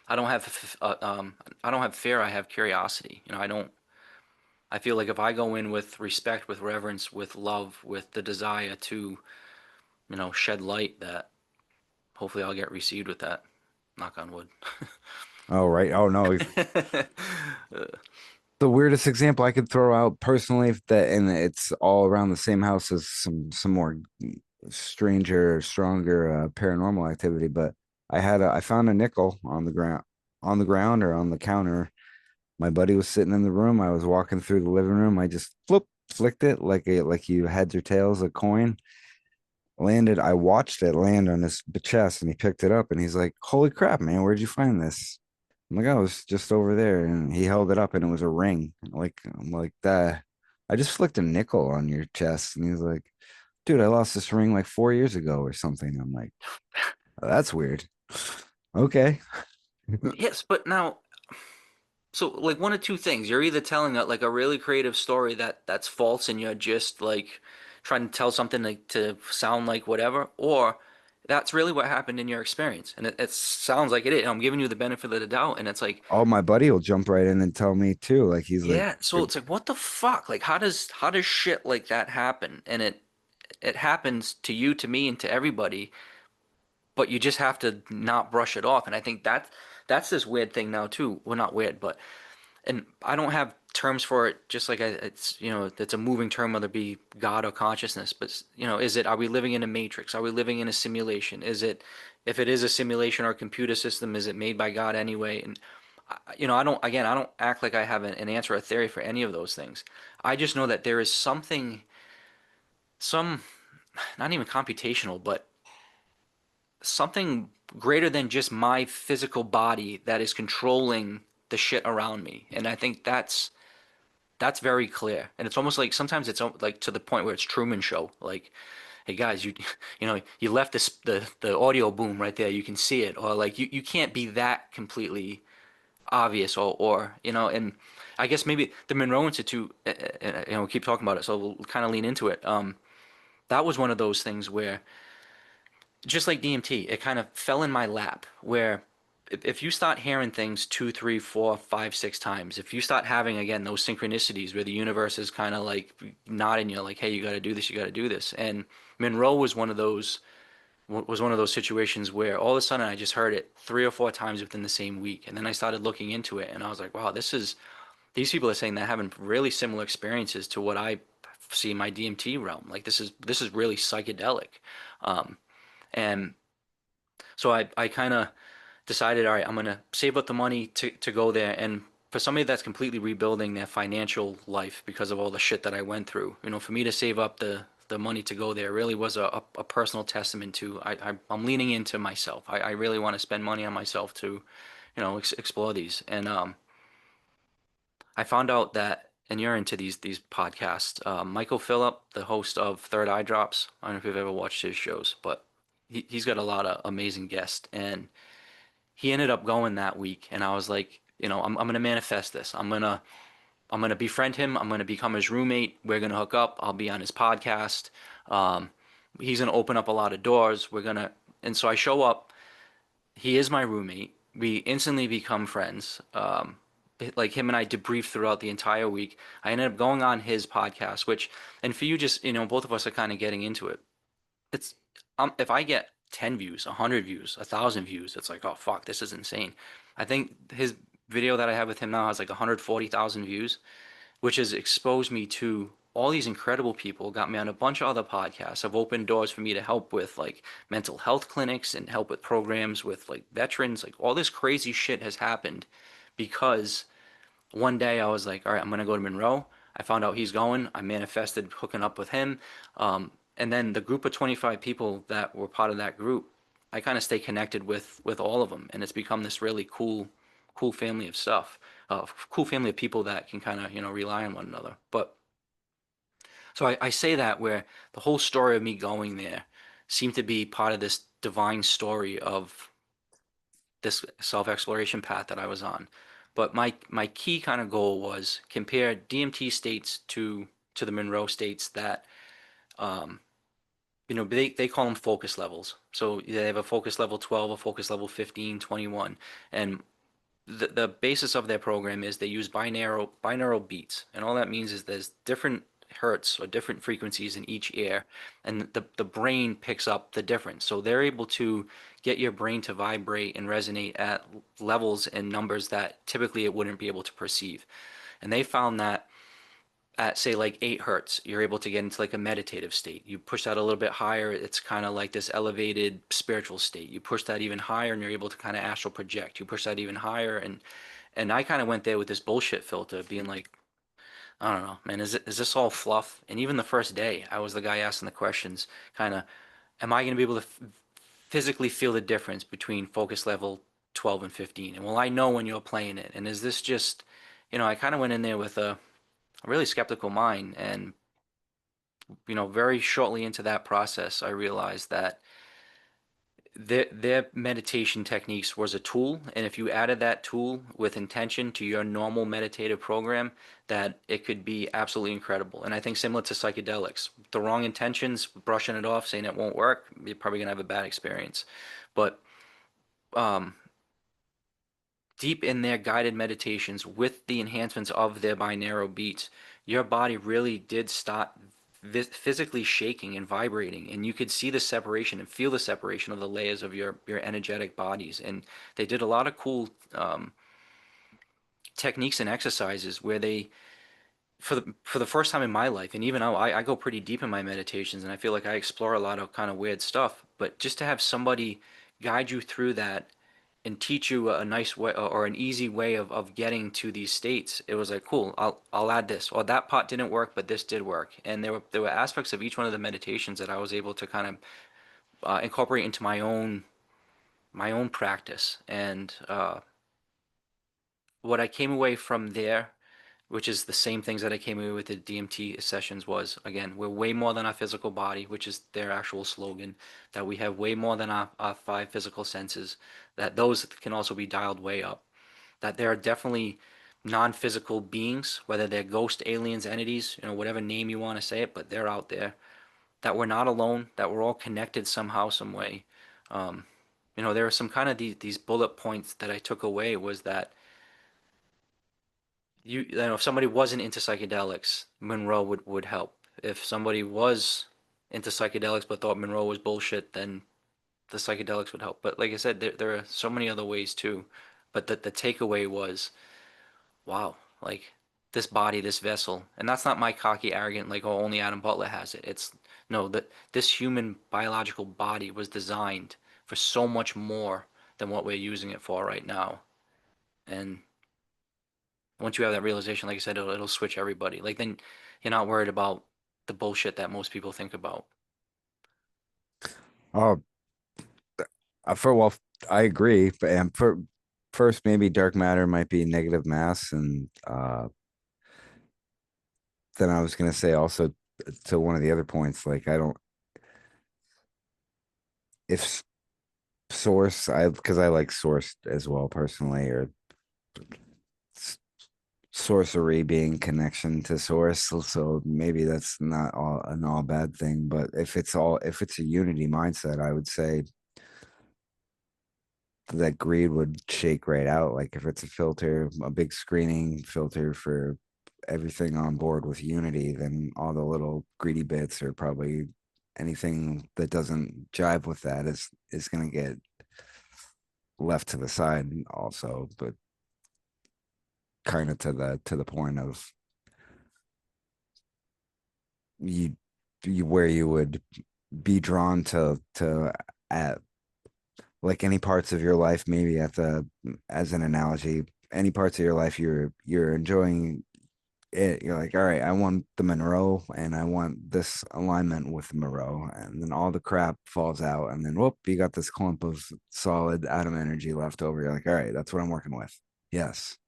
Speaker 2: have I don't have fear. I have curiosity. I feel like if I go in with respect, with reverence, with love, with the desire to, shed light, that hopefully I'll get received with that. Knock on wood.
Speaker 1: oh, right. Oh no, the weirdest example I could throw out personally, that and it's all around the same house as some more stranger, stronger paranormal activity. But I found a nickel on the ground or on the counter. My buddy was sitting in the room. I was walking through the living room. I just flicked it like you heads or tails a coin. Landed. I watched it land on his chest, and he picked it up, and he's like, "Holy crap, man! Where'd you find this?" I'm like, "I was just over there," and he held it up, and it was a ring. I'm like, that. I just flicked a nickel on your chest, and he's like, "Dude, I lost this ring like 4 years ago or something." I'm like, oh, "That's weird." Okay.
Speaker 2: Yes, but now, so like one of two things. You're either telling like a really creative story that's false and you're just like trying to tell something to sound like whatever, or that's really what happened in your experience. And it sounds like it is. I'm giving you the benefit of the doubt, and it's like,
Speaker 1: Oh, my buddy will jump right in and tell me too. Like he's like,
Speaker 2: yeah, so it's like what the fuck? Like how does shit like that happen? And it happens to you, to me, and to everybody, but you just have to not brush it off. And I think that's this weird thing now too. Well, not weird, but and I don't have terms for it. Just like it's it's a moving term, whether it be God or consciousness. But is it? Are we living in a matrix? Are we living in a simulation? Is it? If it is a simulation or a computer system, is it made by God anyway? And I don't act like I have an answer or a theory for any of those things. I just know that there is something, some not even computational, but something greater than just my physical body that is controlling the shit around me. And I think that's very clear. And it's almost like sometimes it's like to the point where it's Truman Show. Like, hey guys, you left the audio boom right there. You can see it, or like you can't be that completely obvious, or. And I guess maybe the Monroe Institute, we keep talking about it, so we'll kind of lean into it. That was one of those things where just like DMT, it kind of fell in my lap where if you start hearing things two, three, four, five, six times, if you start having again those synchronicities where the universe is kind of like nodding you like, hey, you got to do this, you got to do this. And Monroe was one of those situations where all of a sudden I just heard it three or four times within the same week. And then I started looking into it and I was like, wow, these people are saying they're having really similar experiences to what I see in my DMT realm. Like this is really psychedelic. Um, and so I kind of decided, all right, I'm gonna save up the money to go there. And for somebody that's completely rebuilding their financial life because of all the shit that I went through, for me to save up the money to go there really was a personal testament to I'm leaning into myself. I really want to spend money on myself to, explore these. And I found out that, and you're into these podcasts. Michael Phillip, the host of Third Eye Drops. I don't know if you've ever watched his shows, but he's got a lot of amazing guests. And he ended up going that week, and I was like, I'm gonna manifest this. I'm gonna befriend him. I'm gonna become his roommate. We're gonna hook up. I'll be on his podcast. Um, he's gonna open up a lot of doors. And so I show up. He is my roommate. We instantly become friends. Like him and I debrief throughout the entire week. I ended up going on his podcast, and for you, just both of us are kind of getting into it. It's if I get 10 views, 100 views, 1,000 views, it's like, oh fuck, this is insane. I think his video that I have with him now has like 140,000 views, which has exposed me to all these incredible people, got me on a bunch of other podcasts, have opened doors for me to help with like mental health clinics and help with programs with like veterans. Like all this crazy shit has happened because one day I was like, all right, I'm gonna go to Monroe. I found out he's going. I manifested hooking up with him. And then the group of 25 people that were part of that group, I kind of stay connected with all of them, and it's become this really cool family of stuff. Cool family of people that can kind of rely on one another. But so I say that where the whole story of me going there seemed to be part of this divine story of this self-exploration path that I was on. But my key kind of goal was compare DMT states to the Monroe states that um, they call them focus levels. So they have a focus level 12, a focus level 15, 21, and the basis of their program is they use binaural beats, and all that means is there's different hertz or different frequencies in each ear, and the brain picks up the difference. So they're able to get your brain to vibrate and resonate at levels and numbers that typically it wouldn't be able to perceive. And they found that at say like 8 hertz, you're able to get into like a meditative state. You push that a little bit higher, it's kind of like this elevated spiritual state. You push that even higher and you're able to kind of astral project. You push that even higher and I kind of went there with this bullshit filter being like, I don't know, man, is this all fluff? And even the first day, I was the guy asking the questions, kind of, am I going to be able to physically feel the difference between focus level 12 and 15? And will I know when you're playing it? And is this just, I kind of went in there with a really skeptical mind. And, very shortly into that process, I realized that their meditation techniques was a tool. And if you added that tool with intention to your normal meditative program, that it could be absolutely incredible. And I think similar to psychedelics, the wrong intentions, brushing it off, saying it won't work, you're probably going to have a bad experience. But um, deep in their guided meditations with the enhancements of their binaural beats, your body really did start physically shaking and vibrating, and you could see the separation and feel the separation of the layers of your energetic bodies. And they did a lot of cool techniques and exercises where they for the first time in my life, and even now I go pretty deep in my meditations and I feel like I explore a lot of kind of weird stuff, but just to have somebody guide you through that and teach you a nice way or an easy way of getting to these states, it was like, cool, I'll add this, or that part didn't work but this did work. And there were aspects of each one of the meditations that I was able to kind of incorporate into my own practice. And what I came away from there, which is the same things that I came away with the DMT sessions, was again, we're way more than our physical body, which is their actual slogan, that we have way more than our five physical senses, that those can also be dialed way up, that there are definitely non-physical beings, whether they're ghost, aliens, entities, whatever name you want to say it, but they're out there, that we're not alone, that we're all connected somehow, some way. Um, there are some kind of these bullet points that I took away was that if somebody wasn't into psychedelics, Monroe would help. If somebody was into psychedelics but thought Monroe was bullshit, then the psychedelics would help. But like I said, there are so many other ways too. But the takeaway was, wow, like this body, this vessel, and that's not my cocky, arrogant, like, oh, only Adam Butler has it. It's no, that this human biological body was designed for so much more than what we're using it for right now. And once you have that realization, like I said, it'll switch everybody. Like then you're not worried about the bullshit that most people think about.
Speaker 1: Oh, well, I agree, but and for first, maybe dark matter might be negative mass, and then I was gonna say also to one of the other points, like I don't if source, I because I like source as well personally, or s- sorcery being connection to source, so maybe that's not all an all bad thing. But if it's a unity mindset, I would say that greed would shake right out. Like if it's a filter, a big screening filter for everything on board with Unity, then all the little greedy bits are probably anything that doesn't jive with that is going to get left to the side also. But kind of to the point of you you where you would be drawn to at like any parts of your life, maybe at the as an analogy, any parts of your life you're enjoying it, you're like, all right, I want the Monroe and I want this alignment with the Monroe, and then all the crap falls out, and then whoop, you got this clump of solid atom energy left over. You're like, all right, that's what I'm working with. Yes,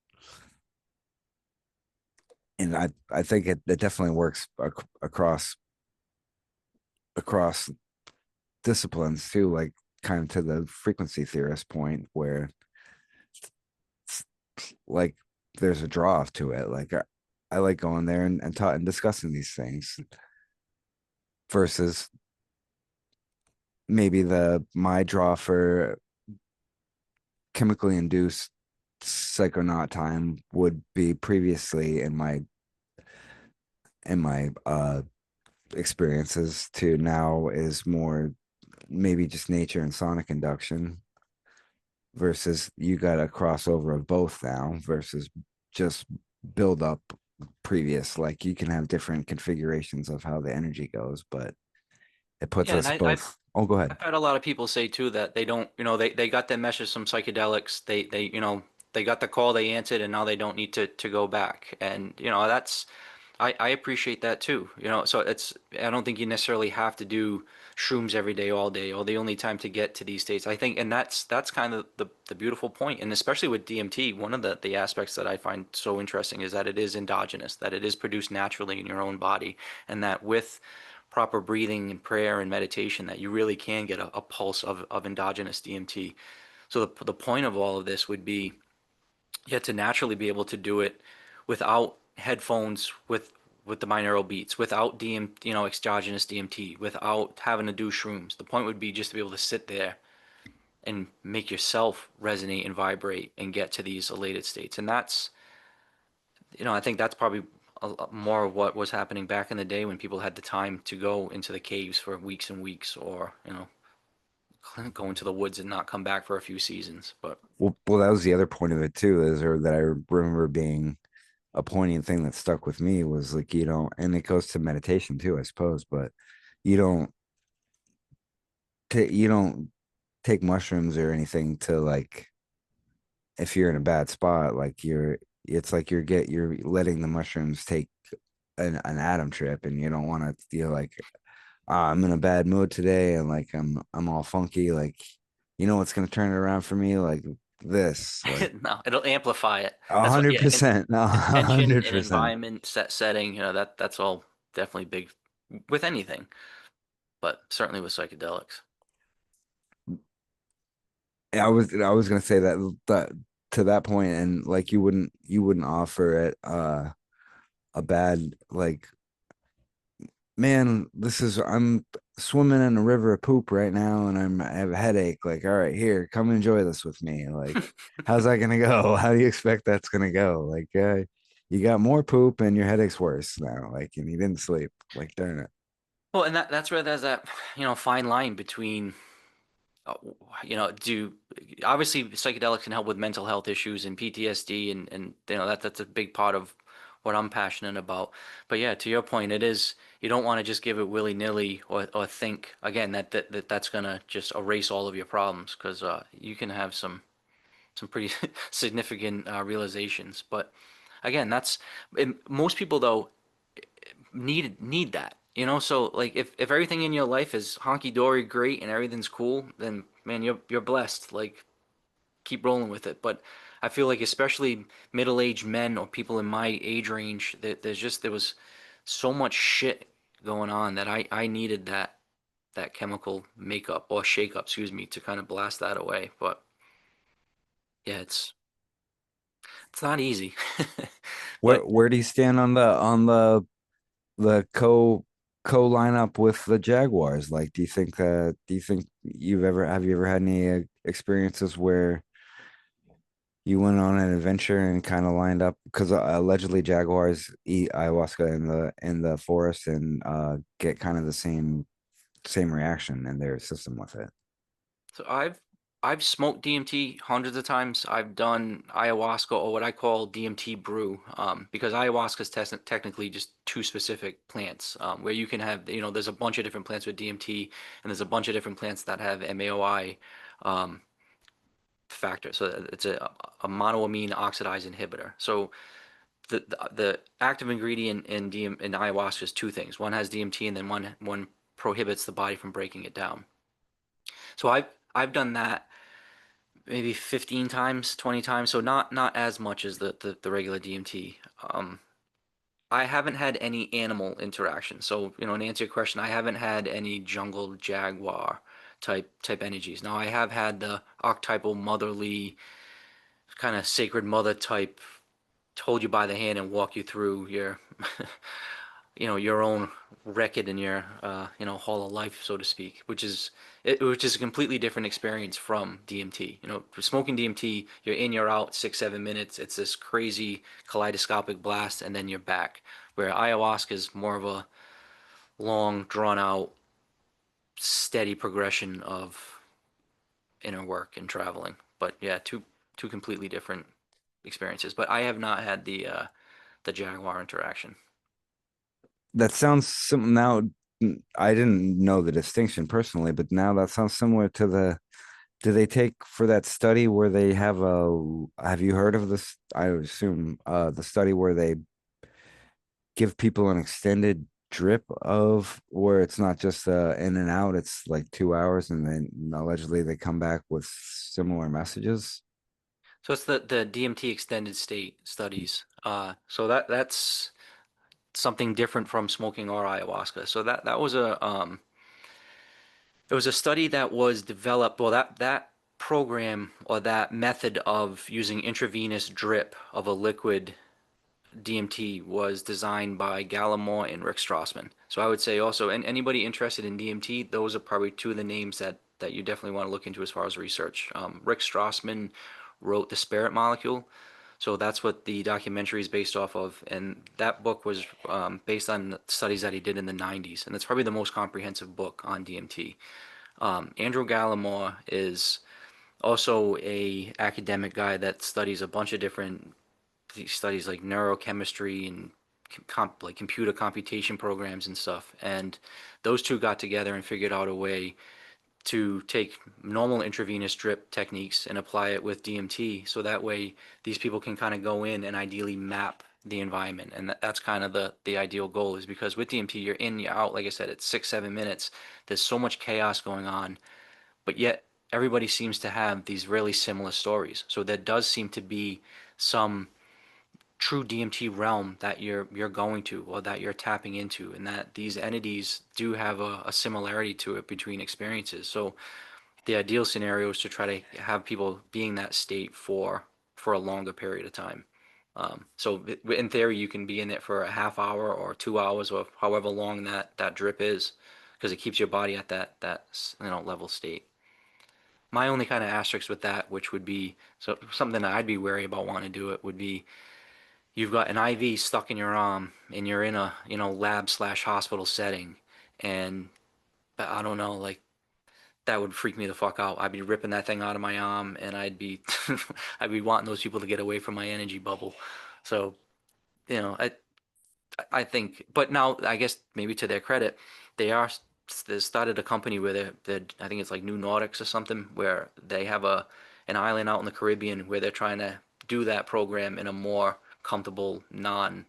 Speaker 1: and I think it definitely works across disciplines too, like kind of to the frequency theorist point where like there's a draw to it. Like I like going there and and discussing these things versus maybe the my draw for chemically induced psychonaut time would be previously in my experiences to now is more maybe just nature and sonic induction versus you got a crossover of both now versus just build up previous, like you can have different configurations of how the energy goes, but it puts
Speaker 2: Yeah, and
Speaker 1: us both. Oh, go ahead.
Speaker 2: I've had a lot of people say too that they don't, they got their message from psychedelics. They got the call, they answered, and now they don't need to go back. And I appreciate that too. So I don't think you necessarily have to do shrooms every day, all day, or the only time to get to these states. I think, and that's kind of the beautiful point. And especially with DMT, one of the aspects that I find so interesting is that it is endogenous, that it is produced naturally in your own body, and that with proper breathing and prayer and meditation, that you really can get a pulse of endogenous DMT. So the point of all of this would be, yeah, to naturally be able to do it without headphones, with the binaural beats, without exogenous DMT, without having to do shrooms. The point would be just to be able to sit there and make yourself resonate and vibrate and get to these elated states. And I think that's probably more of what was happening back in the day when people had the time to go into the caves for weeks and weeks, or go into the woods and not come back for a few seasons. But
Speaker 1: Well, that was the other point of it too, is or that I remember being a poignant thing that stuck with me was like you don't, and it goes to meditation too, I suppose, but you don't you don't take mushrooms or anything to like if you're in a bad spot, like it's like you're letting the mushrooms take an atom trip, and you don't want to feel like I'm in a bad mood today, and like I'm all funky, like you know what's gonna turn it around for me, like this, like
Speaker 2: no, it'll amplify it.
Speaker 1: a
Speaker 2: That's what,
Speaker 1: hundred
Speaker 2: yeah,
Speaker 1: percent, a
Speaker 2: intention
Speaker 1: hundred
Speaker 2: and
Speaker 1: percent.
Speaker 2: environment, setting, that's all definitely big with anything, but certainly with psychedelics.
Speaker 1: I was gonna say that to that point, and like you wouldn't offer it a bad like man, this is I'm swimming in a river of poop right now and I have a headache. Like, all right, here, come enjoy this with me. Like, how's that gonna go? How do you expect that's gonna go? Like, you got more poop and your headache's worse now. Like, and you didn't sleep. Like, darn it.
Speaker 2: Well, and that's where there's that, fine line between, uh, do obviously psychedelics can help with mental health issues and PTSD, and that's a big part of what I'm passionate about. But yeah, to your point, it is you don't want to just give it willy-nilly, or think again that's gonna just erase all of your problems, because you can have some pretty significant realizations. But again, most people though need that. So like if everything in your life is honky dory great and everything's cool, then man, you're blessed. Like keep rolling with it. But I feel like especially middle-aged men or people in my age range, that there was so much shit going on that I needed that chemical makeup or shake up, excuse me, to kind of blast that away. But yeah, it's not easy.
Speaker 1: Where
Speaker 2: But
Speaker 1: where do you stand on the co lineup with the Jaguars? Like, do you think have you ever had any experiences where you went on an adventure and kind of lined up because allegedly jaguars eat ayahuasca in the forest and get kind of the same reaction in their system with it.
Speaker 2: So I've smoked DMT hundreds of times. I've done ayahuasca, or what I call DMT brew, because ayahuasca is technically just two specific plants, where you can have, there's a bunch of different plants with DMT, and there's a bunch of different plants that have MAOI um, factor. So it's a monoamine oxidase inhibitor. So the active ingredient in ayahuasca is two things. One has DMT, and then one prohibits the body from breaking it down. So I've done that maybe 15 times, 20 times, so not as much as the regular DMT. I haven't had any animal interaction. So, to answer your question, I haven't had any jungle jaguar type energies. Now, I have had the archetypal motherly kind of sacred mother type, hold you by the hand and walk you through your your own Wreck-It in your hall of life, so to speak, which is a completely different experience from DMT. For smoking DMT, you're in, you're out, 6, 7 minutes. It's this crazy kaleidoscopic blast, and then you're back. Where ayahuasca is more of a long, drawn out, steady progression of inner work and traveling. But yeah, two completely different experiences. But I have not had the jaguar interaction.
Speaker 1: That sounds now I didn't know the distinction personally, but now that sounds similar to the do they take for that study where they have you heard of this? I would assume the study where they give people an extended drip of where it's not just in and out, it's like 2 hours, and then allegedly they come back with similar messages.
Speaker 2: So it's the DMT extended state studies. So that's something different from smoking or ayahuasca. So that was it was a study that was developed. Well, that program or that method of using intravenous drip of a liquid DMT was designed by Gallimore and Rick Strassman. So I would say also, and anybody interested in DMT, those are probably two of the names that you definitely want to look into as far as research. Rick Strassman wrote The Spirit Molecule. So that's what the documentary is based off of, and that book was based on studies that he did in the 90s, and it's probably the most comprehensive book on DMT. Andrew Gallimore is also a academic guy that studies a bunch of different, he studies like neurochemistry and like computer computation programs and stuff, and those two got together and figured out a way to take normal intravenous drip techniques and apply it with DMT, so that way these people can kind of go in and ideally map the environment, and that's kind of the ideal goal, is because with DMT you're in, you're out, like I said, it's 6 7 minutes. There's so much chaos going on, but yet everybody seems to have these really similar stories, so there does seem to be some true DMT realm that you're going to, or that you're tapping into, and that these entities do have a similarity to it between experiences. So the ideal scenario is to try to have people be in that state for a longer period of time. So in theory, you can be in it for a half hour or 2 hours or however long that drip is, because it keeps your body at that level state. My only kind of asterisk with that, which would be so something that I'd be wary about wanting to do it, would be you've got an IV stuck in your arm and you're in a lab slash hospital setting, and I don't know, like that would freak me the fuck out. I'd be ripping that thing out of my arm, and I'd be I'd be wanting those people to get away from my energy bubble. So, you know, I think, but now I guess maybe to their credit, they are they started a company where they're I think it's like New Nordics or something, where they have an island out in the Caribbean where they're trying to do that program in a more comfortable, non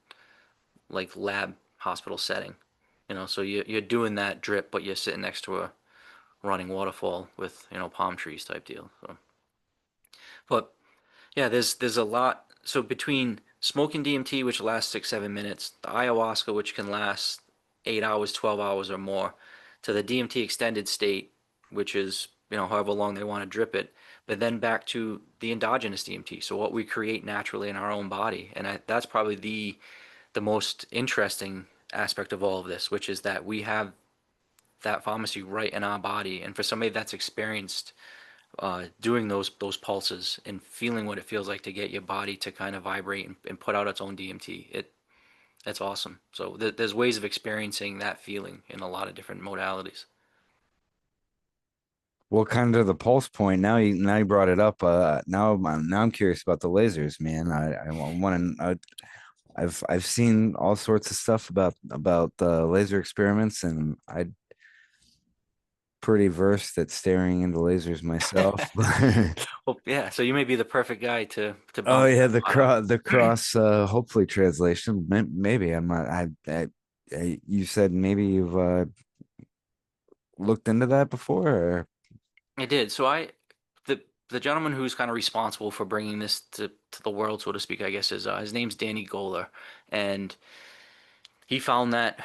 Speaker 2: like lab hospital setting. So you're doing that drip, but you're sitting next to a running waterfall with palm trees type deal. So, but yeah, there's a lot. So between smoking DMT, which lasts 6 7 minutes, the ayahuasca, which can last 8 hours, 12 hours or more, to the DMT extended state, which is however long they want to drip it, but then back to the endogenous DMT, so what we create naturally in our own body, and that's probably the most interesting aspect of all of this, which is that we have that pharmacy right in our body, and for somebody that's experienced doing those pulses and feeling what it feels like to get your body to kind of vibrate and put out its own DMT. It's awesome. So there's ways of experiencing that feeling in a lot of different modalities.
Speaker 1: Well, kind of the pulse point. Now you brought it up. Now I'm curious about the lasers, man. I want to. I've seen all sorts of stuff about the laser experiments, and I'm pretty versed at staring into lasers myself.
Speaker 2: Well, yeah. So you may be the perfect guy to
Speaker 1: Oh
Speaker 2: bounce
Speaker 1: yeah,
Speaker 2: that off.
Speaker 1: the cross hopefully translation. Maybe I'm not. You said maybe you've looked into that before, or
Speaker 2: I did. So the gentleman who's kind of responsible for bringing this to the world, so to speak, I guess, is his name's Danny Goler, and he found that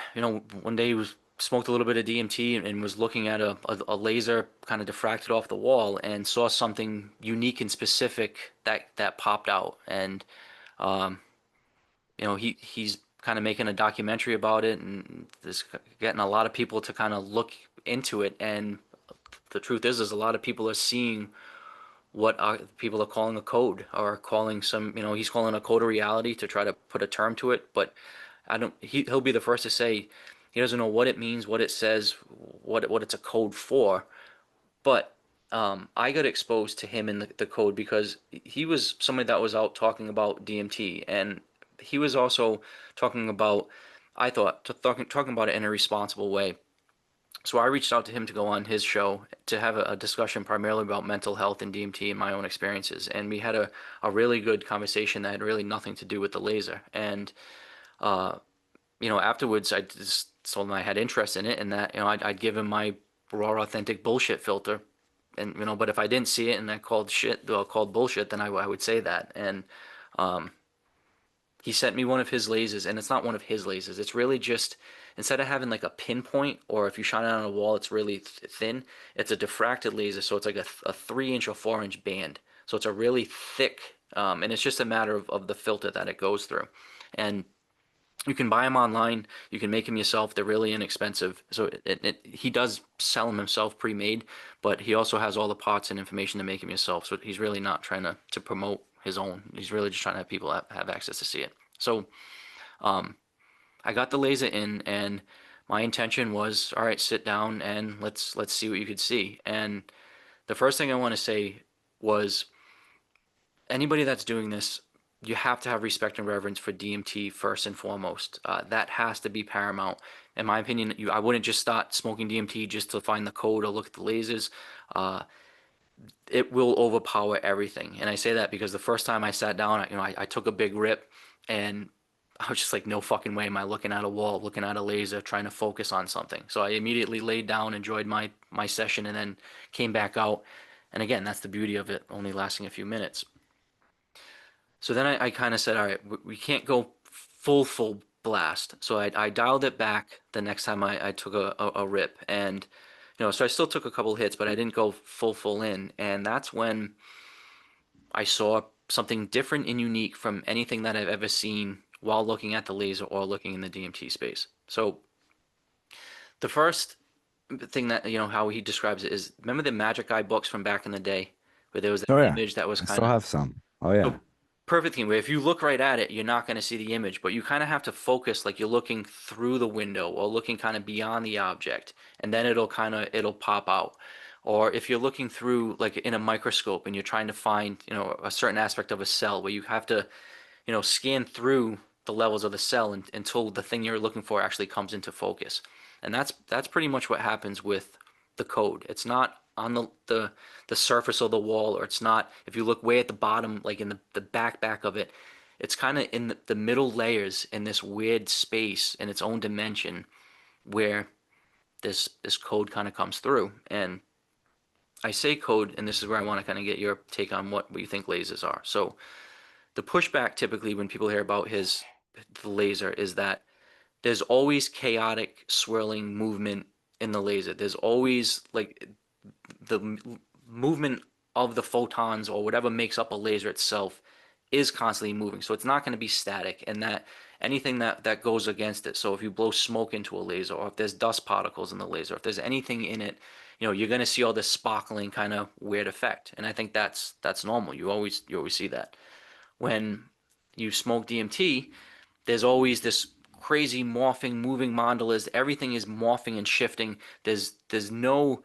Speaker 2: one day he was smoked a little bit of DMT and was looking at a laser kind of diffracted off the wall and saw something unique and specific that popped out, and um, he's kind of making a documentary about it, and this getting a lot of people to kind of look into it, and the truth is a lot of people are seeing what people are calling a code, or calling he's calling a code of reality to try to put a term to it, but I don't he'll be the first to say he doesn't know what it means, what it says, what it's a code for. But I got exposed to him in the code because he was somebody that was out talking about DMT, and he was also talking about, I thought, talking about it in a responsible way. So I reached out to him to go on his show to have a discussion primarily about mental health and DMT and my own experiences. And we had a really good conversation that had really nothing to do with the laser. And uh, afterwards I just told him I had interest in it, and that I'd give him my raw authentic bullshit filter, and but if I didn't see it and I called bullshit, then I would say that. And um, he sent me one of his lasers, and it's not one of his lasers. It's really just, instead of having like a pinpoint, or if you shine it on a wall, it's really thin. It's a diffracted laser, so it's like a 3 inch or 4 inch band. So it's a really thick, and it's just a matter of the filter that it goes through. And you can buy them online. You can make them yourself. They're really inexpensive. So he does sell them himself pre-made, but he also has all the parts and information to make them yourself. So he's really not trying to promote his own. He's really just trying to have people have access to see it. So um, I got the laser in, and my intention was, all right, sit down and let's see what you could see. And the first thing I want to say was anybody that's doing this, you have to have respect and reverence for DMT first and foremost. That has to be paramount. In my opinion, I wouldn't just start smoking DMT just to find the code or look at the lasers. Uh, it will overpower everything. And I say that because the first time I sat down, I took a big rip, and I was just like, no fucking way am I looking at a wall, looking at a laser, trying to focus on something. So I immediately laid down, enjoyed my session, and then came back out. And again, that's the beauty of it only lasting a few minutes. So then I kind of said, all right, we can't go full blast. So I dialed it back the next time I took a rip. And, so I still took a couple hits, but I didn't go full in. And that's when I saw something different and unique from anything that I've ever seen while looking at the laser or looking in the DMT space. So the first thing that, how he describes it is, remember the Magic Eye books from back in the day where there was that
Speaker 1: Oh yeah,
Speaker 2: image that was
Speaker 1: I
Speaker 2: kind
Speaker 1: still
Speaker 2: of
Speaker 1: have some. Oh yeah.
Speaker 2: so perfect thing where if you look right at it, you're not going to see the image, but you kind of have to focus like you're looking through the window or looking kind of beyond the object, and then it'll pop out. Or if you're looking through like in a microscope and you're trying to find, a certain aspect of a cell where you have to, scan through the levels of the cell until the thing you're looking for actually comes into focus. And that's pretty much what happens with the code. It's not on the surface of the wall, or it's not if you look way at the bottom, like in the back of it, it's kind of in the middle layers in this weird space in its own dimension where this code kind of comes through. And I say code, and this is where I want to kind of get your take on what you think lasers are. So the pushback typically when people hear about the laser is that there's always chaotic swirling movement in the laser. There's always like the movement of the photons or whatever makes up a laser itself is constantly moving. So it's not going to be static, and that anything that goes against it. So if you blow smoke into a laser, or if there's dust particles in the laser, if there's anything in it, you're going to see all this sparkling kind of weird effect. And I think that's normal. You always see that. When you smoke DMT, there's always this crazy morphing, moving mandalas. Everything is morphing and shifting. There's no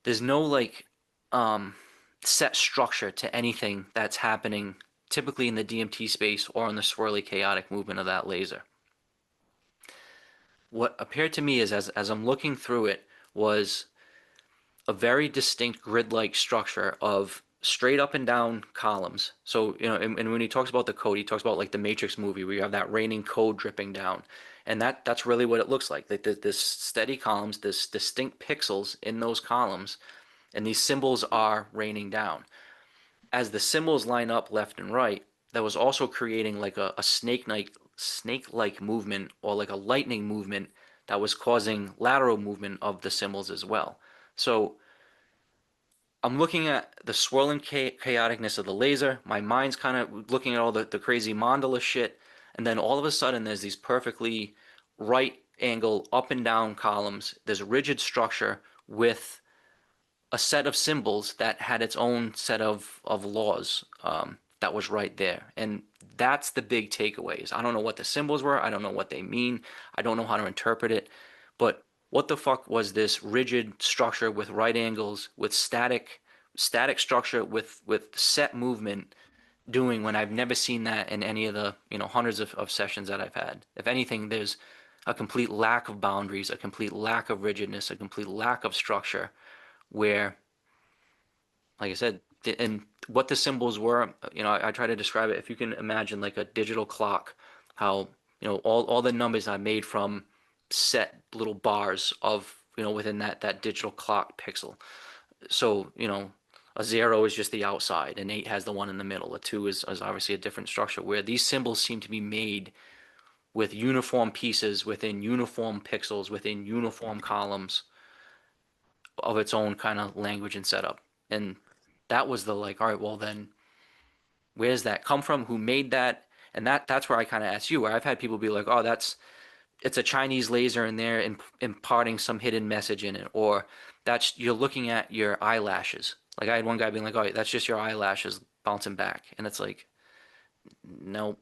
Speaker 2: like um, set structure to anything that's happening typically in the DMT space or in the swirly chaotic movement of that laser. What appeared to me is as I'm looking through it was a very distinct grid-like structure of straight up and down columns. So, and when he talks about the code, he talks about like the Matrix movie where you have that raining code dripping down. And that's really what it looks like. Like this steady columns, this distinct pixels in those columns, and these symbols are raining down. As the symbols line up left and right, that was also creating like a snake-like movement or like a lightning movement that was causing lateral movement of the symbols as well. So I'm looking at the swirling chaoticness of the laser. My mind's kind of looking at all the crazy mandala shit. And then all of a sudden, there's these perfectly right angle up and down columns. There's a rigid structure with a set of symbols that had its own set of laws that was right there. And that's the big takeaways. I don't know what the symbols were. I don't know what they mean. I don't know how to interpret it. But what the fuck was this rigid structure with right angles, with static structure with set movement doing when I've never seen that in any of the, hundreds of sessions that I've had. If anything, there's a complete lack of boundaries, a complete lack of rigidness, a complete lack of structure where, like I said, and what the symbols were, I try to describe it. If you can imagine like a digital clock, how, all the numbers are made from set little bars of, within that digital clock pixel. So, a zero is just the outside, an eight has the one in the middle. A two is obviously a different structure where these symbols seem to be made with uniform pieces within uniform pixels, within uniform columns of its own kind of language and setup. And that was the like, all right, well then, where does that come from? Who made that? And that's where I kind of asked you, where I've had people be like, oh, it's a Chinese laser and they're imparting some hidden message in it, or that's you're looking at your eyelashes. Like I had one guy being like, oh, that's just your eyelashes bouncing back, and it's like, nope.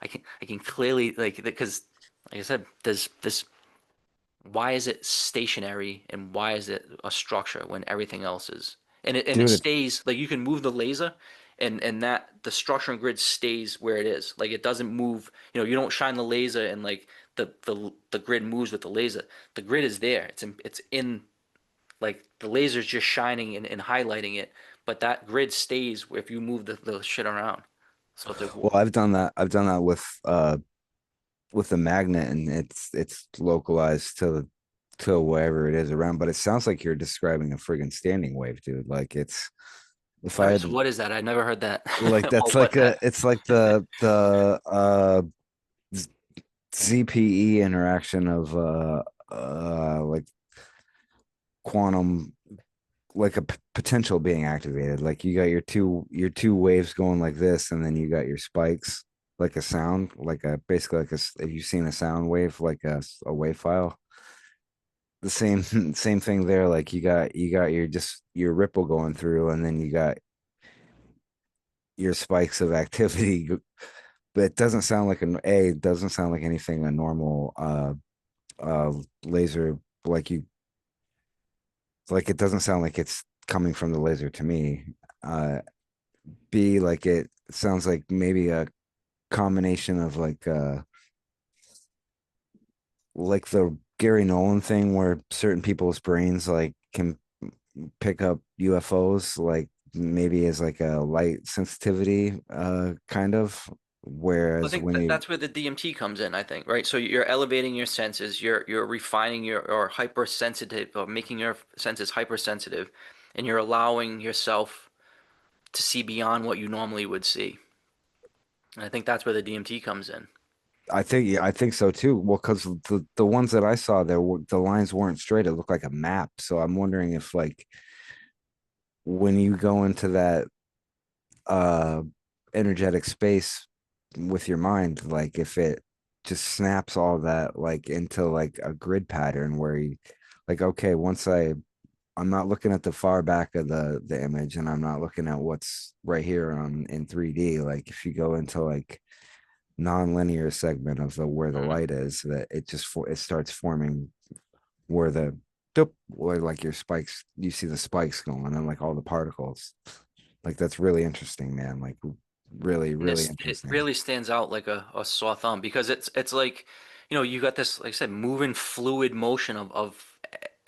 Speaker 2: I can clearly like because like I said, there's this. Why is it stationary and why is it a structure when everything else is? And it
Speaker 1: Dude,
Speaker 2: stays like you can move the laser, and that the structure and grid stays where it is. Like it doesn't move. You don't shine the laser and like the grid moves with the laser. The grid is there. It's in like the laser's just shining and highlighting it, but that grid stays if you move the shit around. So if it,
Speaker 1: well, I've done that. I've done that with the magnet, and it's localized to wherever it is around. But it sounds like you're describing a friggin' standing wave, dude. Like it's if
Speaker 2: all
Speaker 1: I
Speaker 2: right,
Speaker 1: had
Speaker 2: so what is that? I never heard that.
Speaker 1: like
Speaker 2: Or
Speaker 1: that's
Speaker 2: what
Speaker 1: like
Speaker 2: that?
Speaker 1: it's like the Z- ZPE interaction of like quantum, like a potential being activated. Like you got your two waves going like this, and then you got your spikes like a sound, like a basically like if you've seen a sound wave, like a wave file, the same same thing there. Like you got your just your ripple going through, and then you got your spikes of activity. But it doesn't sound like it doesn't sound like anything a normal uh laser, like you like it doesn't sound like it's coming from the laser to me. uh B, like it sounds like maybe a combination of like the Gary Nolan thing where certain people's brains like can pick up UFOs, like maybe as like a light sensitivity kind of,
Speaker 2: I
Speaker 1: whereas
Speaker 2: think
Speaker 1: when you
Speaker 2: that's where the DMT comes in, I think, right? So you're elevating your senses, you're refining your or hypersensitive or making your senses hypersensitive, and you're allowing yourself to see beyond what you normally would see. And I think that's where the DMT comes in.
Speaker 1: I think yeah, I think so too. Well, because the ones that I saw there were the lines weren't straight. It looked like a map. So I'm wondering if like when you go into that uh energetic space with your mind, like if it just snaps all that like into like a grid pattern where you like, okay, I'm not looking at the far back of the image, and I'm not looking at what's right here on in 3D. Like if you go into like non-linear segment of where the
Speaker 2: Mhm.
Speaker 1: light is, that it starts forming where the doop, where like your spikes, you see the spikes going and like all the particles. Like that's really interesting, man. Like really,
Speaker 2: And
Speaker 1: really
Speaker 2: it
Speaker 1: interesting.
Speaker 2: really stands out like a sore thumb because it's like, you got this, like I said, moving fluid motion of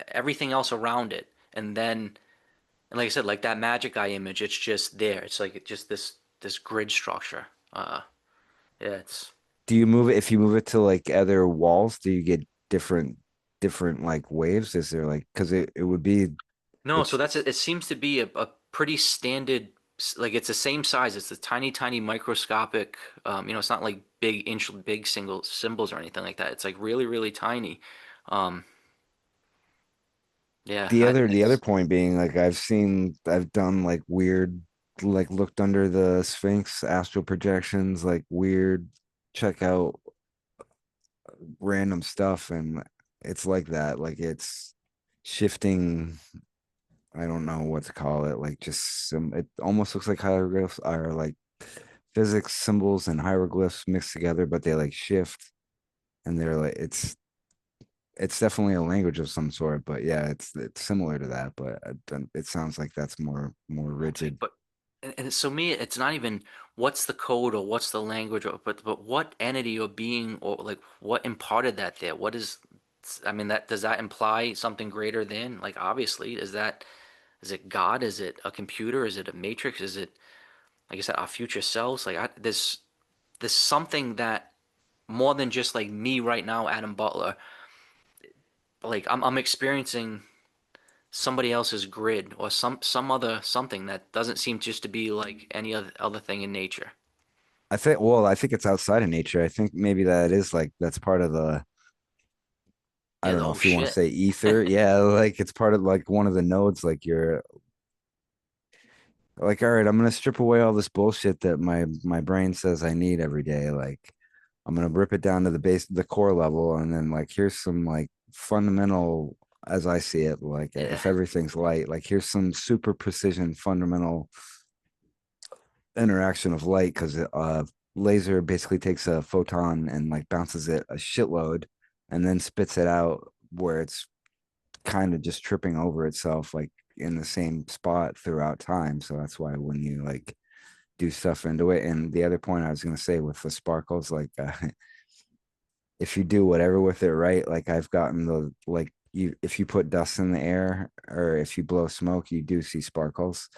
Speaker 2: everything else around it. And like I said, like that magic eye image, it's just there. It's like just this grid structure. Yeah, it's
Speaker 1: Do you move it if you move it to like other walls? Do you get different like waves? Is there like because it would be
Speaker 2: no. So
Speaker 1: it's
Speaker 2: that's it. It seems to be a pretty standard. Like it's the same size. It's the tiny, tiny microscopic. It's not like big single symbols or anything like that. It's like really, really tiny. Um, yeah,
Speaker 1: the other
Speaker 2: it's
Speaker 1: point being like I've done like weird, like looked under the Sphinx astral projections, like weird, check out random stuff, and it's like that, like it's shifting. I don't know what to call it, like just some, it almost looks like hieroglyphs are like physics symbols and hieroglyphs mixed together, but they like shift, and they're like it's definitely a language of some sort, but yeah, it's similar to that, but it sounds like that's more
Speaker 2: it's like,
Speaker 1: rigid.
Speaker 2: and so me, it's not even what's the code or what's the language, but what entity or being or like what imparted that there? What is, I mean, that does that imply something greater than? Like, obviously, is it God? Is it a computer? Is it a matrix? Is it, like I said, our future selves? Like, there's something that more than just like me right now, Adam Butler. Like, I'm experiencing somebody else's grid or some other something that doesn't seem just to be like any other thing in nature.
Speaker 1: I think it's outside of nature. I think maybe that is like that's part of the, I
Speaker 2: Yeah,
Speaker 1: don't
Speaker 2: the
Speaker 1: know
Speaker 2: whole
Speaker 1: if you want to
Speaker 2: shit.
Speaker 1: say ether. Yeah, like it's part of like one of the nodes. Like you're like, all right, I'm gonna strip away all this bullshit that my brain says I need every day. Like I'm gonna rip it down to the base, the core level, and then like here's some like fundamental, as I see it, like
Speaker 2: Yeah.
Speaker 1: if everything's light, like here's some super precision fundamental interaction of light because laser basically takes a photon and like bounces it a shitload and then spits it out where it's kind of just tripping over itself like in the same spot throughout time. So that's why when you like do stuff into it. And the other point I was gonna say with the sparkles, like if you do whatever with it right, like I've gotten the like you if you put dust in the air or if you blow smoke, you do see sparkles.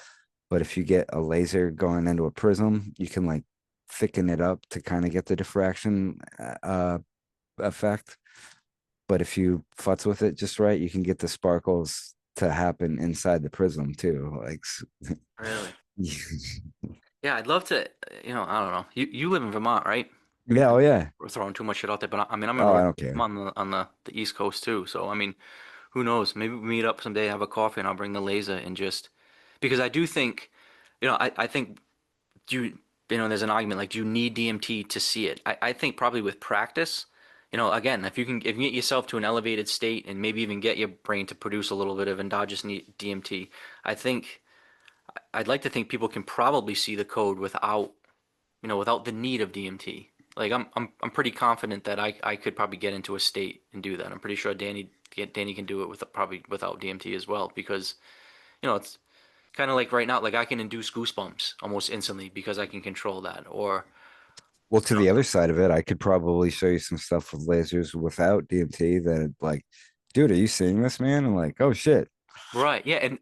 Speaker 1: But if you get a laser going into a prism, you can like thicken it up to kind of get the diffraction effect. But if you futz with it just right, you can get the sparkles to happen inside the prism too. Like,
Speaker 2: Really? Yeah, I'd love to, I don't know. You live in Vermont, right?
Speaker 1: yeah, oh yeah.
Speaker 2: We're throwing too much shit out there, but I mean, I'm in
Speaker 1: Oh, I
Speaker 2: North,
Speaker 1: don't
Speaker 2: I'm
Speaker 1: care.
Speaker 2: on the East Coast too. So I mean, who knows? Maybe we meet up someday, have a coffee, and I'll bring the laser and just because I do think, I think do you, there's an argument like, do you need DMT to see it? I think probably with practice, again, if you get yourself to an elevated state and maybe even get your brain to produce a little bit of endogenous DMT, I think I'd like to think people can probably see the code without the need of DMT. Like I'm pretty confident that I could probably get into a state and do that. I'm pretty sure Danny can do it with probably without DMT as well because it's kind of like right now, like I can induce goosebumps almost instantly because I can control that. Or
Speaker 1: Well, to
Speaker 2: you know,
Speaker 1: the other side of it, I could probably show you some stuff with lasers without DMT that like, dude, are you seeing this, man? I'm like, oh shit.
Speaker 2: right, yeah, and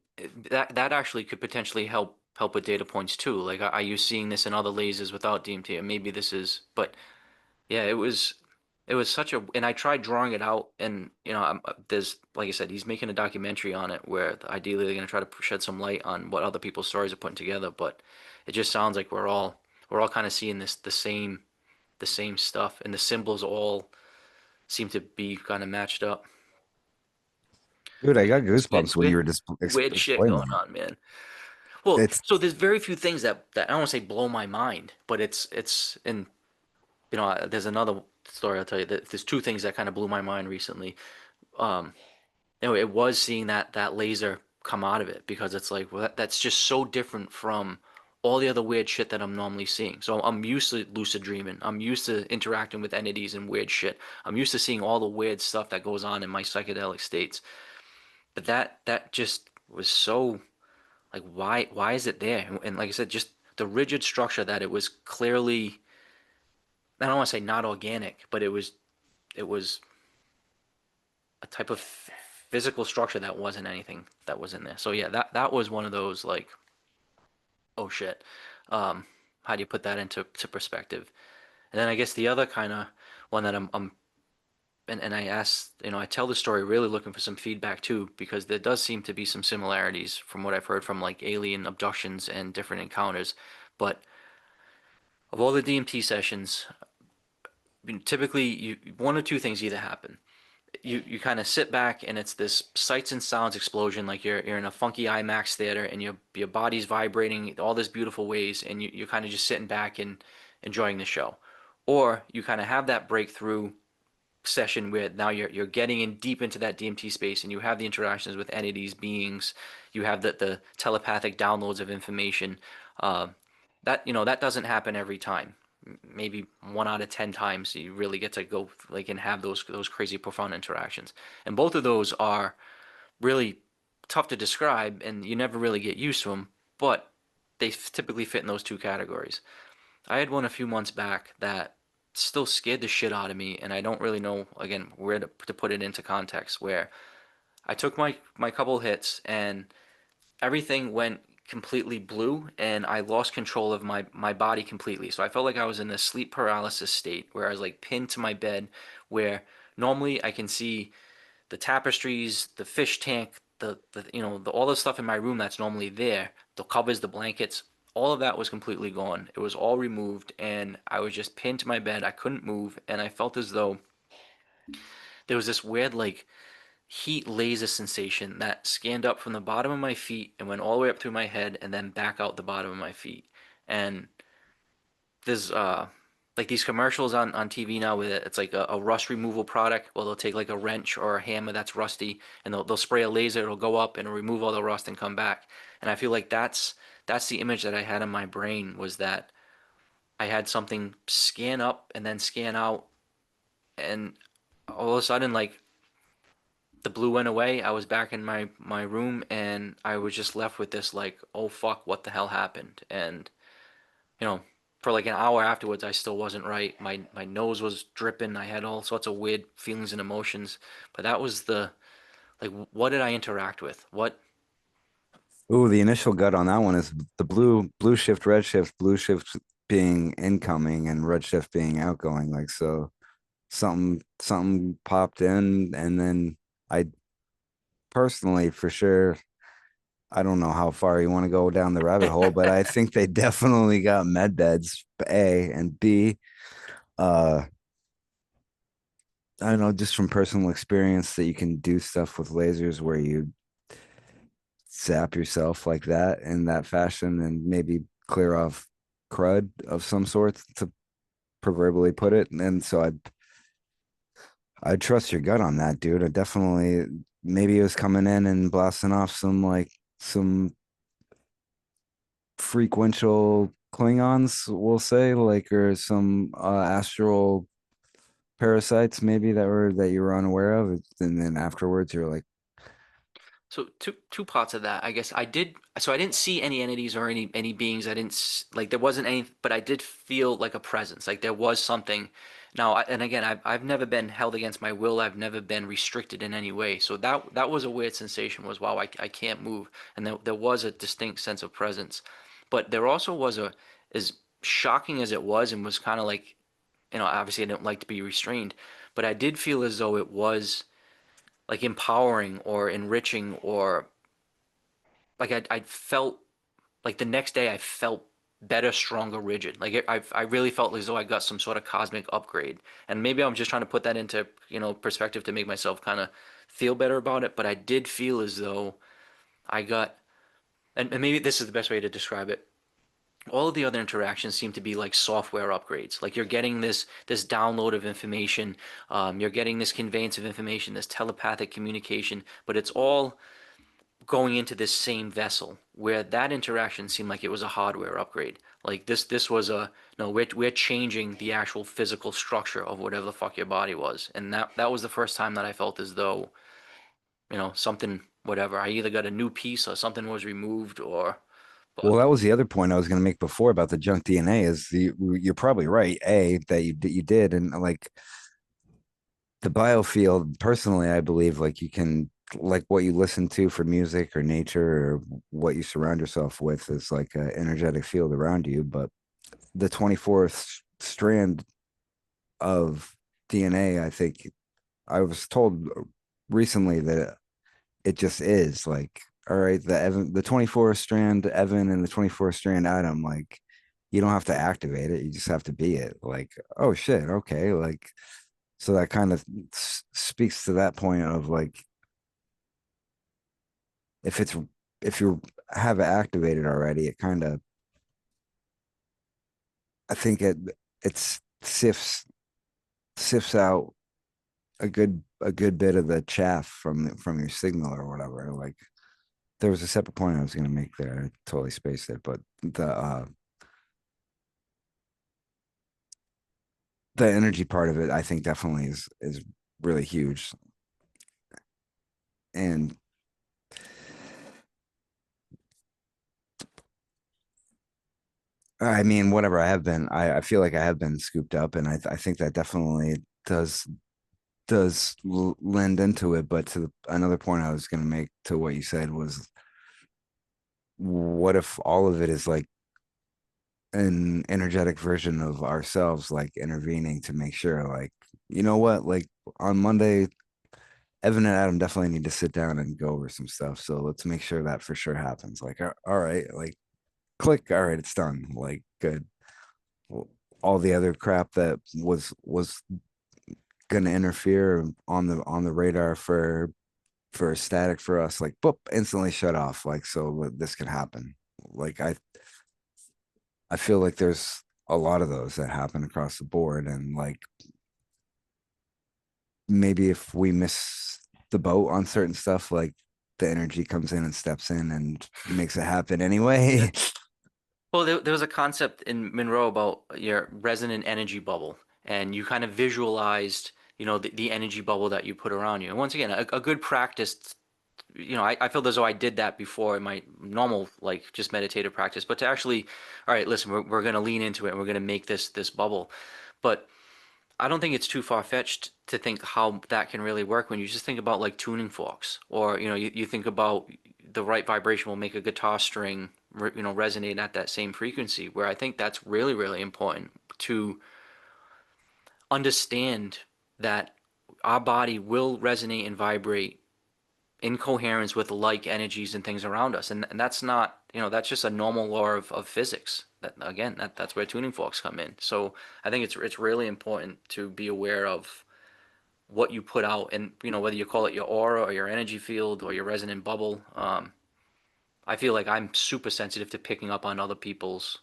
Speaker 2: that actually could potentially help with data points too. Like, are you seeing this in other lasers without DMT? And maybe this is, but yeah, it was such a, and I tried drawing it out, and there's like I said, he's making a documentary on it where ideally they're gonna try to shed some light on what other people's stories are putting together, but it just sounds like we're all kind of seeing this the same stuff, and the symbols all seem to be kind of matched up.
Speaker 1: Dude,
Speaker 2: But
Speaker 1: I
Speaker 2: yeah,
Speaker 1: got
Speaker 2: it's weird,
Speaker 1: goosebumps when you
Speaker 2: weird,
Speaker 1: were just
Speaker 2: weird shit going
Speaker 1: explaining it.
Speaker 2: on, man. Well,
Speaker 1: It's
Speaker 2: so there's very few things that I don't want to say blow my mind, but it's and there's another story I'll tell you that there's two things that kind of blew my mind recently. Um, it was seeing that laser come out of it because it's like, well, that's just so different from all the other weird shit that I'm normally seeing. So I'm used to lucid dreaming. I'm used to interacting with entities and weird shit. I'm used to seeing all the weird stuff that goes on in my psychedelic states. But that just was so like, why is it there? And like I said, just the rigid structure that it was clearly, I don't want to say not organic, but it was a type of physical structure that wasn't anything that was in there. So yeah, that was one of those like, oh shit. Um, how do you put that into perspective? And then I guess the other kind of one that I'm and I asked, I tell the story really looking for some feedback too, because there does seem to be some similarities from what I've heard from like alien abductions and different encounters. But of all the DMT sessions, typically one or two things either happen. You kind of sit back and it's this sights and sounds explosion, like you're in a funky IMAX theater and your body's vibrating all this beautiful ways, and you're kind of just sitting back and enjoying the show. Or you kind of have that breakthrough session where now you're getting in deep into that DMT space and you have the interactions with entities, beings, you have the telepathic downloads of information. Uh, that doesn't happen every time. Maybe 1 out of 10 times you really get to go like and have those crazy profound interactions. And both of those are really tough to describe, and you never really get used to them. But they typically fit in those two categories. I had one a few months back that still scared the shit out of me, and I don't really know again where to put it into context. Where I took my couple hits and everything went completely blue, and I lost control of my body completely. So I felt like I was in a sleep paralysis state where I was like pinned to my bed, where normally I can see the tapestries, the fish tank, all the stuff in my room that's normally there, the covers, the blankets, all of that was completely gone. It was all removed, and I was just pinned to my bed. I couldn't move, and I felt as though there was this weird like heat laser sensation that scanned up from the bottom of my feet and went all the way up through my head and then back out the bottom of my feet. And there's like these commercials on TV now with it. It's like a rust removal product. Well, they'll take like a wrench or a hammer that's rusty and they'll spray a laser. It'll go up and it'll remove all the rust and come back. And I feel like that's the image that I had in my brain, was that I had something scan up and then scan out, and all of a sudden, like, the blue went away. I was back in my room, and I was just left with this, like, oh fuck, what the hell happened? And you know, for like an hour afterwards, I still wasn't right. My nose was dripping. I had all sorts of weird feelings and emotions. But that was the, like, what did I interact with? What?
Speaker 1: Ooh, the initial gut on that one is the blue shift being incoming and red shift being outgoing. Like so something popped in and then I personally for sure I don't know how far you want to go down the rabbit hole, but I think they definitely got med beds, A and B. Uh I don't know, just from personal experience that you can do stuff with lasers where you zap yourself like that in that fashion and maybe clear off crud of some sort to proverbially put it. And so I'd trust your gut on that, dude. I definitely maybe it was coming in and blasting off some frequential Klingons, we'll say, like or some astral parasites maybe that you were unaware of. And then afterwards you're like,
Speaker 2: So two parts of that. I guess I did. So I didn't see any entities or any beings. I didn't like there wasn't any, but I did feel like a presence. Like there was something. Now, and again, I've never been held against my will. I've never been restricted in any way. So that was a weird sensation. Was wow, I can't move, and there was a distinct sense of presence, but there also was a, as shocking as it was, and was kind of like, obviously I don't like to be restrained, but I did feel as though it was like empowering or enriching, or like I felt like the next day I felt better, stronger, rigid. Like I really felt as though I got some sort of cosmic upgrade. And maybe I'm just trying to put that into, perspective to make myself kind of feel better about it. But I did feel as though I got, and maybe this is the best way to describe it. All of the other interactions seem to be like software upgrades. Like you're getting this download of information, you're getting this conveyance of information, this telepathic communication, but it's all going into this same vessel, where that interaction seemed like it was a hardware upgrade. Like this was a, no, we're changing the actual physical structure of whatever the fuck your body was. And that was the first time that I felt as though, something, whatever, I either got a new piece or something was removed, or,
Speaker 1: well,
Speaker 2: but
Speaker 1: that was the other point I was going to make before about the junk DNA is you're probably right. A, that you did. And like the biofield, personally, I believe like you can, like what you listen to for music or nature or what you surround yourself with is like an energetic field around you. But the 24th strand of DNA, I think I was told recently that it just is like, all right, the 24th strand Evan and the 24th strand Adam, like you don't have to activate it, you just have to be it. Like, oh shit, okay, like so that kind of speaks to that point of like if it's if you have it activated already, it kind of I think it's sifts out a good bit of the chaff from your signal or whatever. Like there was a separate point I was going to make there. I totally spaced it, but the energy part of it, I think definitely is really huge. And I mean, whatever I have been, I feel like I have been scooped up, and I think that definitely does lend into it. But another point I was going to make to what you said was, what if all of it is like an energetic version of ourselves, like intervening to make sure, like, you know what, like on Monday, Evan and Adam definitely need to sit down and go over some stuff. So let's make sure that for sure happens. Like, all right, like click, all right, it's done. Like, good. Well, all the other crap that was gonna interfere on the radar for static for us, like boop, instantly shut off. Like, so this can happen. Like I feel like there's a lot of those that happen across the board, and like maybe if we miss the boat on certain stuff, like the energy comes in and steps in and makes it happen
Speaker 2: Yeah.
Speaker 1: anyway.
Speaker 2: Well, there was a concept in Monroe about your resonant energy bubble, and you kind of visualized, the energy bubble that you put around you. And once again, a good practice, I feel as though I did that before in my normal, like just meditative practice, but to actually, all right, listen, we're going to lean into it and we're going to make this bubble. But I don't think it's too far-fetched to think how that can really work when you just think about like tuning forks, or you think about the right vibration will make a guitar string resonate at that same frequency, where I think that's really, really important to understand that our body will resonate and vibrate in coherence with like energies and things around us. And that's not, that's just a normal law of physics. That again, that's where tuning forks come in. So I think it's really important to be aware of what you put out, and whether you call it your aura or your energy field or your resonant bubble. I feel like I'm super sensitive to picking up on other people's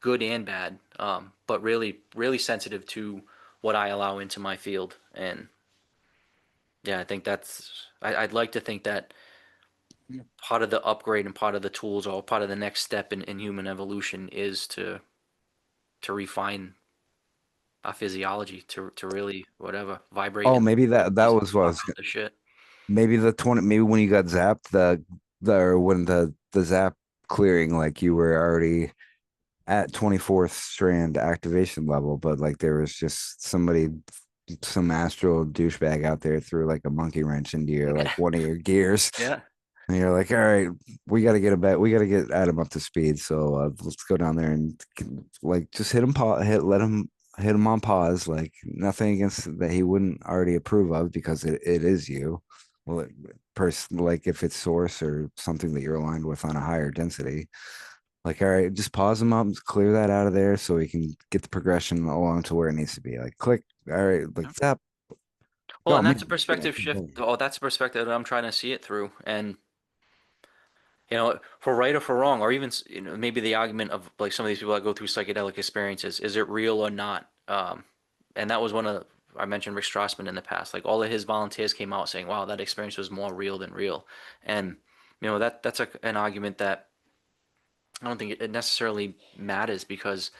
Speaker 2: good and bad, but really, really sensitive to what I allow into my field. And yeah, I think I'd like to think that part of the upgrade and part of the tools or part of the next step in human evolution is to refine our physiology to really whatever vibrate
Speaker 1: Oh,
Speaker 2: in
Speaker 1: maybe that
Speaker 2: frequencies and
Speaker 1: was what I
Speaker 2: block
Speaker 1: was.
Speaker 2: out the shit.
Speaker 1: Maybe the 20, maybe when you got zapped, the or when the zap clearing, like you were already at 24th strand activation level, but like there was just somebody, some astral douchebag out there threw like a monkey wrench into your like one of your gears.
Speaker 2: Yeah.
Speaker 1: And you're like, all right, we got to get a bet. We got to get Adam up to speed. So let's go down there and like just hit him, let him hit him on pause. Like nothing against that he wouldn't already approve of because it is you. Well, person like if it's source or something that you're aligned with on a higher density. Like, all right, just pause him up, clear that out of there so we can get the progression along to where it needs to be. Like, click, all right, like zap.
Speaker 2: Well,
Speaker 1: Oh
Speaker 2: and
Speaker 1: man,
Speaker 2: that's a
Speaker 1: shit, I
Speaker 2: perspective
Speaker 1: keep
Speaker 2: shift.
Speaker 1: going.
Speaker 2: Oh, that's a perspective that I'm trying to see it through. And, for right or for wrong, or even, maybe the argument of like some of these people that go through psychedelic experiences, is it real or not? And that was one of, I mentioned Rick Strassman in the past. Like all of his volunteers came out saying, wow, that experience was more real than real. And, that's an argument that I don't think it necessarily matters because,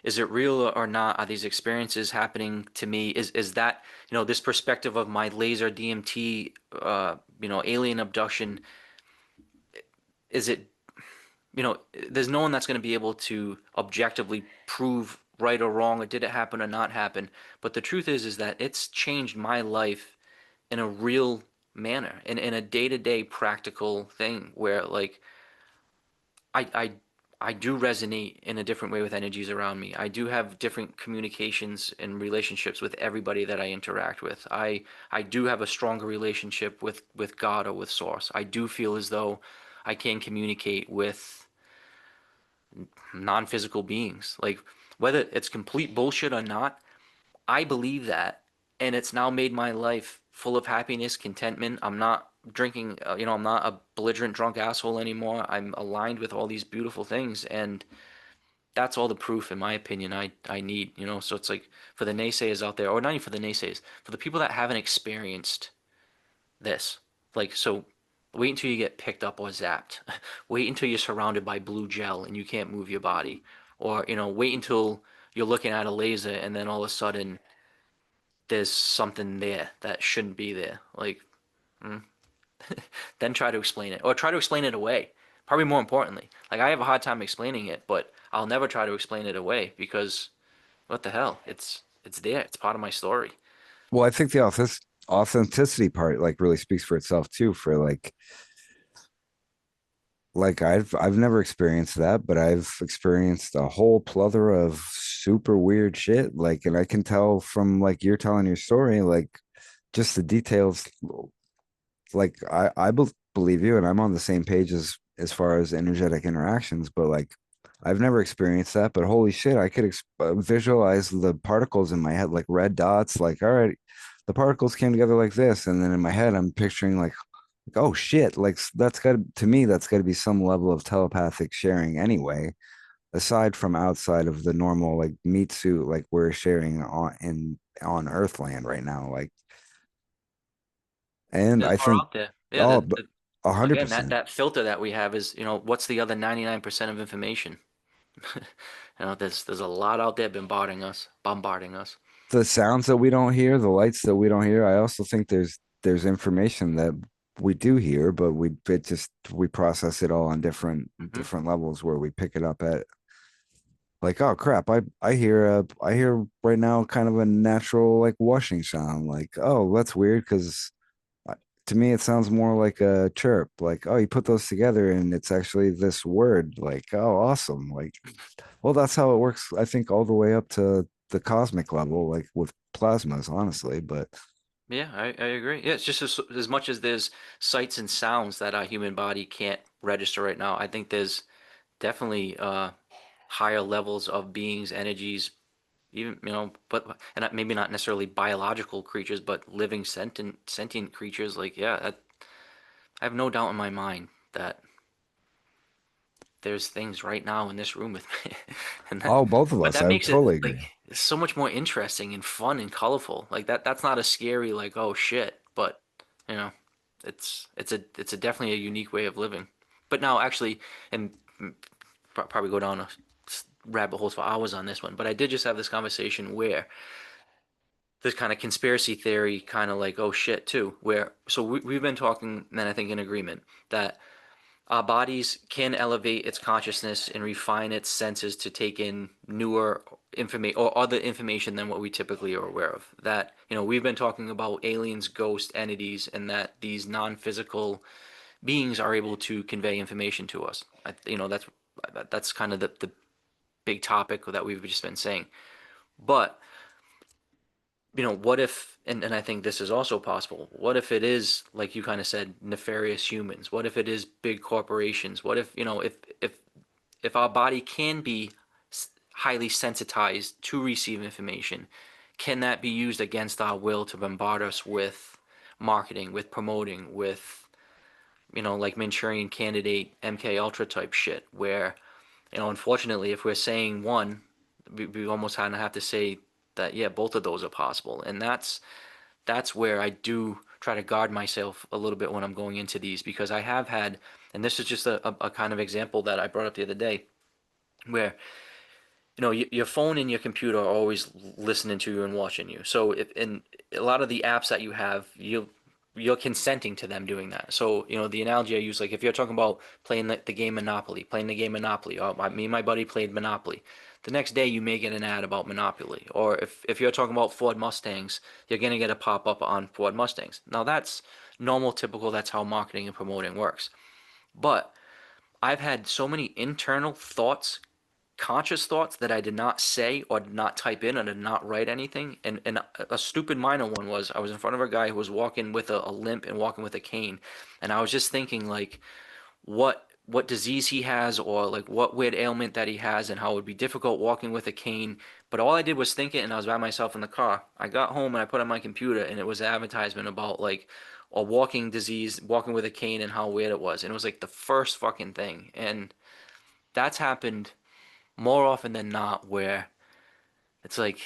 Speaker 2: is it real or not? Are these experiences happening to me? Is that, this perspective of my laser DMT, alien abduction, is it, there's no one that's going to be able to objectively prove right or wrong or did it happen or not happen. But the truth is that it's changed my life in a real manner, in a day-to-day practical thing where like I I I do resonate in a different way with energies around me. I do have different communications and relationships with everybody that I interact with. I do have a stronger relationship with God or with Source. I do feel as though I can communicate with non-physical beings. Like whether it's complete bullshit or not, I believe that, and it's now made my life full of happiness, contentment. I'm not drinking, I'm not a belligerent drunk asshole anymore. I'm aligned with all these beautiful things, and that's all the proof, in my opinion, I need. So it's like for the naysayers out there, or not even for the naysayers, for the people that haven't experienced this, like so. Wait until you get picked up or zapped. Wait until you're surrounded by blue gel and you can't move your body. Or, wait until you're looking at a laser and then all of a sudden there's something there that shouldn't be there. Like, mm. Then try to explain it, or try to explain it away. Probably more importantly, like I have a hard time explaining it, but I'll never try to explain it away because what the hell? It's there. It's part of my story.
Speaker 1: Well, I think the authenticity part like really speaks for itself too. For like I've never experienced that, but I've experienced a whole plethora of super weird shit. Like, and I can tell from like you're telling your story, like just the details. Like believe you, and I'm on the same page as far as energetic interactions. But like, I've never experienced that. But holy shit, I could visualize the particles in my head, like red dots. Like, all right, the particles came together like this, and then in my head, I'm picturing like oh shit, like that's got to me, that's got to be some level of telepathic sharing anyway, aside from outside of the normal like meat suit like we're sharing on Earthland right now. Like, and
Speaker 2: There's
Speaker 1: I
Speaker 2: more
Speaker 1: think
Speaker 2: out there. Yeah,
Speaker 1: Oh,
Speaker 2: that,
Speaker 1: but
Speaker 2: that
Speaker 1: 100%.
Speaker 2: again, that filter that we have is, what's the other 99% of information? There's a lot out there bombarding us.
Speaker 1: The sounds that we don't hear, the lights that we don't hear. I also think there's information that we do hear, but we process it all on
Speaker 2: Hmm.
Speaker 1: different levels where we pick it up at like, oh crap, I hear right now kind of a natural like washing sound. Like, oh, that's weird because to me it sounds more like a chirp. Like, oh, you put those together and it's actually this word. Like, oh, awesome. Like, well, that's how it works, I think, all the way up to the cosmic level, like with plasmas, honestly. But
Speaker 2: Yeah, I agree. Yeah, it's just as much as there's sights and sounds that our human body can't register right now. I think there's definitely higher levels of beings, energies, even but and maybe not necessarily biological creatures, but living sentient creatures. Like, yeah, I have no doubt in my mind that there's things right now in this room with me, and that,
Speaker 1: oh, both of
Speaker 2: but
Speaker 1: us,
Speaker 2: that
Speaker 1: I
Speaker 2: makes it
Speaker 1: totally agree.
Speaker 2: like so much more interesting and fun and colorful. Like that's not a scary like oh shit, but you know, it's a definitely a unique way of living. But now actually, and probably go down a rabbit holes for hours on this one. But I did just have this conversation where this kind of conspiracy theory kind of like oh shit too, where so we've been talking, and I think in agreement that our bodies can elevate its consciousness and refine its senses to take in newer information or other information than what we typically are aware of. That, we've been talking about aliens, ghost entities, and that these non-physical beings are able to convey information to us. That's kind of the big topic that we've just been saying. But what if, and I think this is also possible, what if it is, like you kind of said, nefarious humans? What if it is big corporations? What if, if our body can be highly sensitized to receive information, can that be used against our will to bombard us with marketing, with promoting, with, like Manchurian Candidate, MK Ultra type shit, where, unfortunately, if we're saying one, we almost kind of have to say that, yeah, both of those are possible. And that's where I do try to guard myself a little bit when I'm going into these because I have had, and this is just a kind of example that I brought up the other day, where your phone and your computer are always listening to you and watching you. So if in a lot of the apps that you have, you're consenting to them doing that. So the analogy I use, like if you're talking about playing the game Monopoly, me and my buddy played Monopoly. The next day you may get an ad about Monopoly, or if you're talking about Ford Mustangs, you're gonna get a pop up on Ford Mustangs. Now that's normal, typical. That's how marketing and promoting works. But I've had so many internal thoughts, conscious thoughts that I did not say or did not type in or did not write anything. And a stupid minor one was I was in front of a guy who was walking with a limp and walking with a cane, and I was just thinking like what disease he has or like what weird ailment that he has and how it would be difficult walking with a cane. But all I did was think it, and I was by myself in the car. I got home and I put on my computer, and it was an advertisement about like a walking disease, walking with a cane, and how weird it was. And it was like the first fucking thing, and that's happened more often than not where it's like,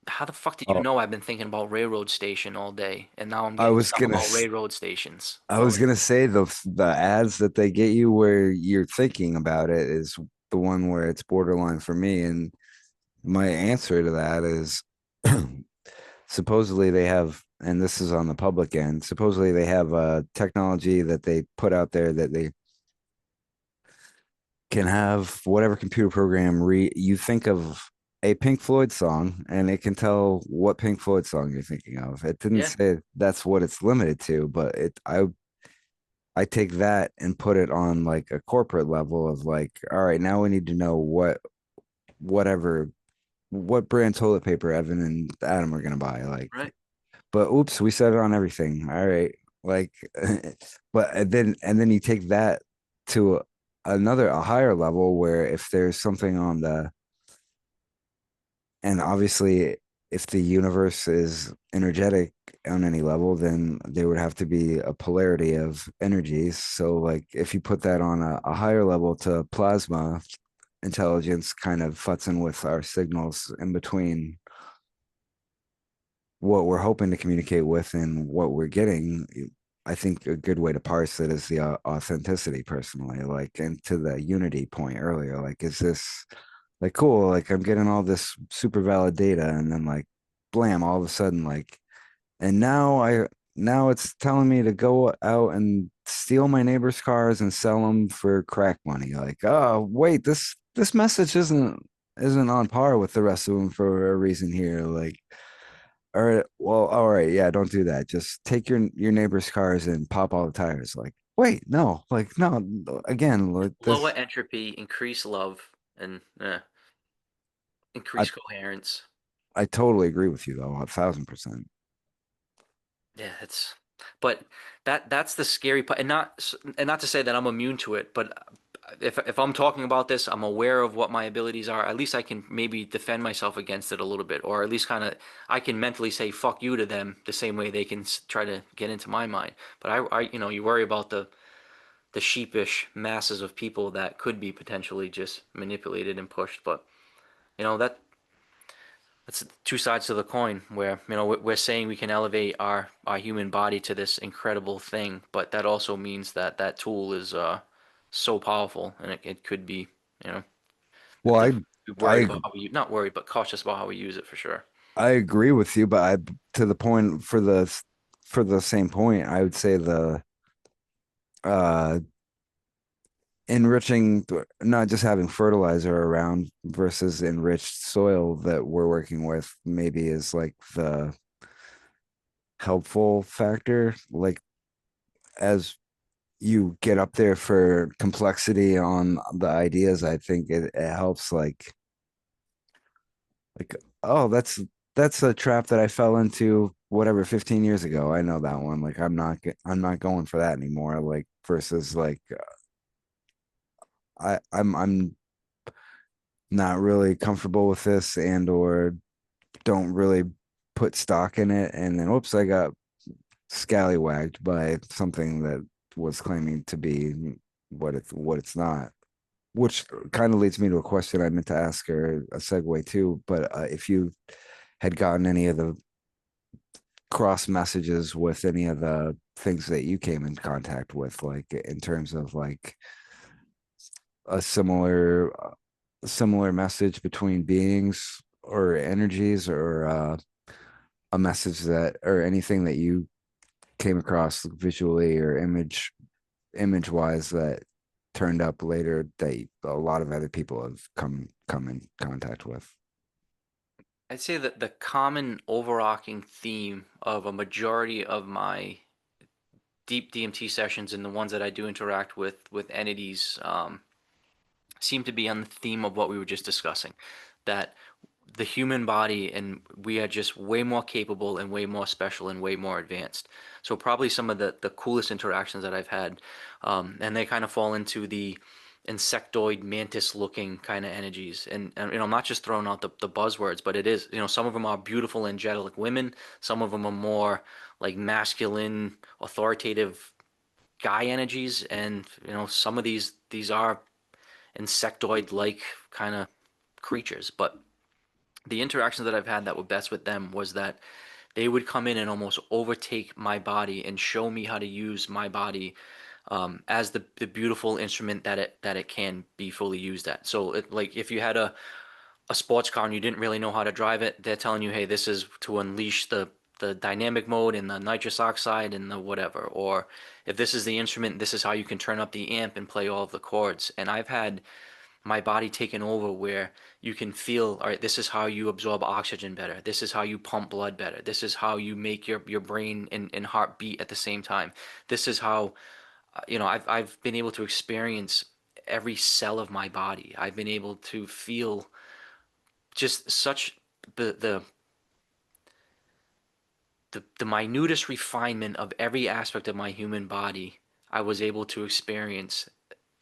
Speaker 2: how the fuck did you
Speaker 1: Oh,
Speaker 2: know I've been thinking about railroad station all day and now I'm
Speaker 1: I
Speaker 2: getting
Speaker 1: was
Speaker 2: stuff
Speaker 1: gonna
Speaker 2: about railroad stations?
Speaker 1: I
Speaker 2: So
Speaker 1: was gonna say the ads that they get you where you're thinking about it is the one where it's borderline for me. And my answer to that is supposedly they have, and this is on the public end, supposedly they have a technology that they put out there that they can have whatever computer program you think of a Pink Floyd song and it can tell what Pink Floyd song you're thinking of. It didn't
Speaker 2: yeah,
Speaker 1: say that's what it's limited to, but I take that and put it on like a corporate level of like, all right, now we need to know whatever what brand toilet paper Evan and Adam are gonna buy. Like,
Speaker 2: right,
Speaker 1: but oops, we said it on everything. All right. Like, but and then you take that to a higher level where if there's something on and obviously if the universe is energetic on any level, then there would have to be a polarity of energies. So like if you put that on a higher level to plasma intelligence kind of futzing with our signals in between what we're hoping to communicate with and what we're getting, I think a good way to parse it is the authenticity personally, like, and to the unity point earlier, like, is this like cool? Like, I'm getting all this super valid data, and then like, blam, all of a sudden, like, and now it's telling me to go out and steal my neighbor's cars and sell them for crack money. Like, oh wait, this message isn't on par with the rest of them for a reason here. Like, all right, well, all right, yeah, don't do that. Just take your neighbor's cars and pop all the tires. Like, wait, no, like, no, again, like
Speaker 2: Lower
Speaker 1: this,
Speaker 2: entropy, increase love, and
Speaker 1: I
Speaker 2: increase coherence.
Speaker 1: I totally agree with you though, 1,000%.
Speaker 2: Yeah, but that's the scary part, and not to say that I'm immune to it, but if I'm talking about this, I'm aware of what my abilities are. At least I can maybe defend myself against it a little bit, or at least kind of I can mentally say "fuck you" to them the same way they can try to get into my mind. But you worry about the sheepish masses of people that could be potentially just manipulated and pushed. But that's two sides to the coin where we're saying we can elevate our human body to this incredible thing, but that also means that that tool is so powerful, and it could be, you know we
Speaker 1: Well,
Speaker 2: have to be worried
Speaker 1: I
Speaker 2: about how we not worried but cautious about how we use it for sure.
Speaker 1: I agree with you, but I to the point for the same point, I would say the uh enriching, not just having fertilizer around versus enriched soil that we're working with maybe is like the helpful factor. Like, as you get up there for complexity on the ideas, I think it helps, like, oh, that's a trap that I fell into whatever 15 years ago. I know that one. Like, I'm not going for that anymore. Like, versus like, I'm not really comfortable with this, and or don't really put stock in it, and then whoops, I got scallywagged by something that was claiming to be what it's not. Which kind of leads me to a question I meant to ask, or a segue too. But if you had gotten any of the cross messages with any of the things that you came in contact with, like in terms of like a similar message between beings or energies, or a message that, or anything that you came across visually or image wise that turned up later that a lot of other people have come in contact with.
Speaker 2: I'd say that the common overarching theme of a majority of my deep DMT sessions and the ones that I do interact with entities seem to be on the theme of what we were just discussing, that the human body and we are just way more capable and way more special and way more advanced. So probably some of the coolest interactions that I've had, and they kind of fall into the insectoid mantis looking kind of energies. And I'm not just throwing out the buzzwords, but it is, some of them are beautiful angelic women, some of them are more like masculine authoritative guy energies, and some of these are insectoid like kind of creatures. But the interactions that I've had that were best with them was that they would come in and almost overtake my body and show me how to use my body as the beautiful instrument that it can be fully used at. So like if you had a sports car and you didn't really know how to drive it, they're telling you, hey, this is to unleash the dynamic mode and the nitrous oxide and the whatever. Or if this is the instrument, this is how you can turn up the amp and play all of the chords. And I've had my body taken over where you can feel, all right, this is how you absorb oxygen better. This is how you pump blood better. This is how you make your brain and heart beat at the same time. This is how, I've been able to experience every cell of my body. I've been able to feel just such the minutest refinement of every aspect of my human body I was able to experience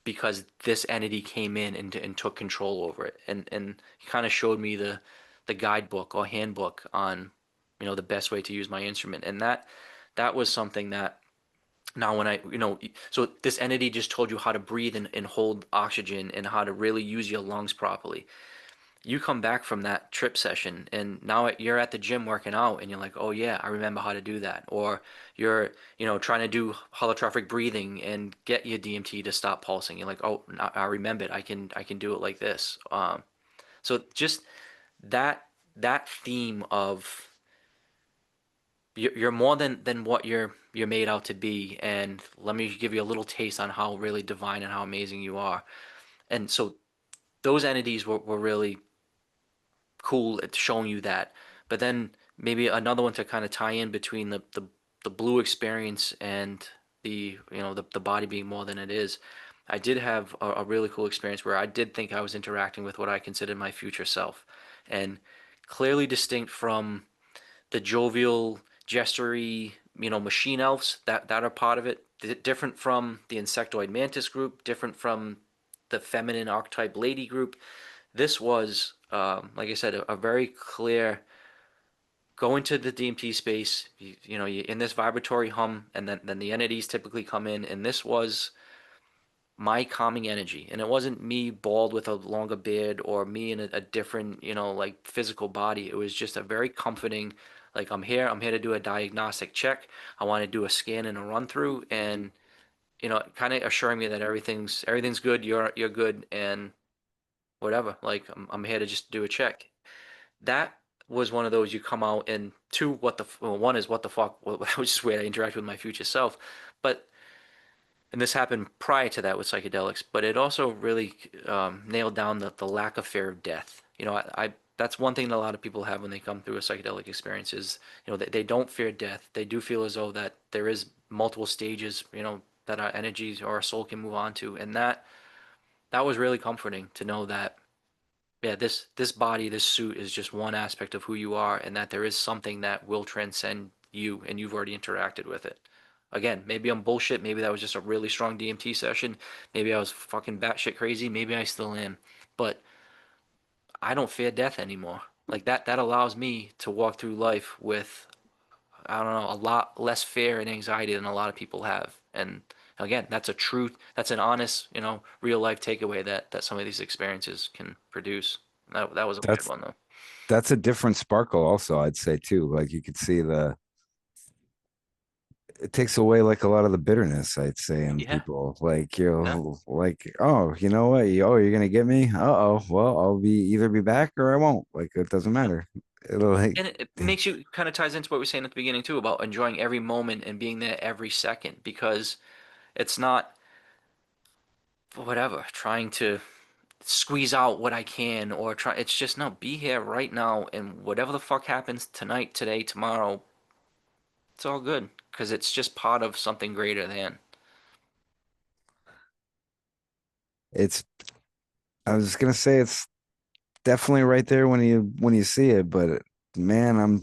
Speaker 2: because this entity came in and took control over it, and he kind of showed me the guidebook or handbook on the best way to use my instrument. And that was something that now when I so this entity just told you how to breathe and hold oxygen and how to really use your lungs properly. you come back from that trip session and now you're at the gym working out and you're like, oh yeah, I remember how to do that. Or you're, trying to do holotrophic breathing and get your DMT to stop pulsing. You're like, oh, I remembered. I can do it like this. So just that that theme of you're more than what you're made out to be, and let me give you a little taste on how really divine and how amazing you are. And so those entities were really cool at showing you that. But then maybe another one to kind of tie in between the blue experience and the body being more than it is. I did have a really cool experience where I did think I was interacting with what I considered my future self, and clearly distinct from the jovial, gestury, machine elves that are part of it. Different from the insectoid mantis group, different from the feminine archetype lady group. This was, like I said, a very clear go into the DMT space. You in this vibratory hum, and then the entities typically come in, and this was my calming energy, and it wasn't me bald with a longer beard or me in a different, like physical body. It was just a very comforting, like I'm here to do a diagnostic check. I want to do a scan and a run through, and kind of assuring me that everything's good. You're good, and whatever. Like I'm here to just do a check. That was one of those you come out and two, one is what the fuck, which is where I interact with my future self. But and this happened prior to that with psychedelics, but it also really nailed down the lack of fear of death. I that's one thing that a lot of people have when they come through a psychedelic experience is, they don't fear death. They do feel as though that there is multiple stages, that our energies or our soul can move on to, and that was really comforting to know that, yeah, this body, this suit is just one aspect of who you are, and that there is something that will transcend you, and you've already interacted with it. Again, maybe I'm bullshit. Maybe that was just a really strong DMT session. Maybe I was fucking batshit crazy. Maybe I still am. But I don't fear death anymore. Like that allows me to walk through life with, I don't know, a lot less fear and anxiety than a lot of people have. And again, that's a truth. That's an honest, real life takeaway that some of these experiences can produce. That was a weird
Speaker 1: That's
Speaker 2: one though.
Speaker 1: that's a different sparkle also, I'd say too. Like you could see it takes away like a lot of the bitterness, I'd say, in
Speaker 2: Yeah.
Speaker 1: people. Like
Speaker 2: Yeah.
Speaker 1: like, oh, you know what? You're gonna get me? Uh-oh. Well, I'll either be back or I won't. Like it doesn't
Speaker 2: Yeah.
Speaker 1: matter. It'll like
Speaker 2: And it makes you kind of ties into what we were saying at the beginning too about enjoying every moment and being there every second because it's not whatever trying to squeeze out what I can or try. It's just no, be here right now and whatever the fuck happens tonight, today, tomorrow, it's all good because it's just part of something greater than.
Speaker 1: it's I was gonna say it's definitely right there when you see it, but man,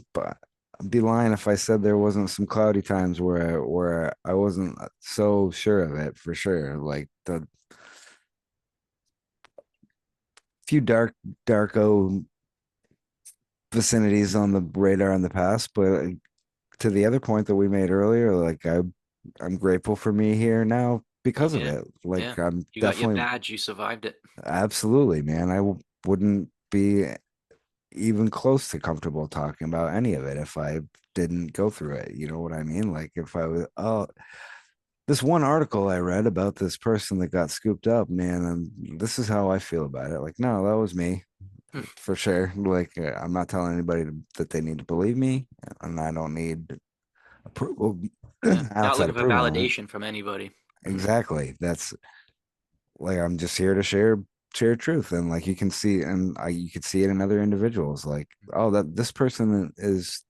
Speaker 1: I'd be lying if I said there wasn't some cloudy times where I wasn't so sure of it for sure. Like the few darko vicinities on the radar in the past, but to the other point that we made earlier, like I'm grateful for me here now because of
Speaker 2: Yeah.
Speaker 1: it.
Speaker 2: Yeah.
Speaker 1: Like I'm
Speaker 2: You got your
Speaker 1: definitely
Speaker 2: badge, you survived it.
Speaker 1: absolutely, man. Wouldn't be even close to comfortable talking about any of it if I didn't go through it. You know what I mean? Like if I was, oh, this one article I read about this person that got scooped up, man, and this is how I feel about it. Like, no, that was me for sure. Like, I'm not telling anybody that they need to believe me, and I don't need approval,
Speaker 2: Yeah. Not
Speaker 1: outside
Speaker 2: looking for
Speaker 1: approval on it.
Speaker 2: validation from anybody.
Speaker 1: Exactly. That's like I'm just here to share truth, and like you can see, and you could see it in other individuals. Like, oh, that this person is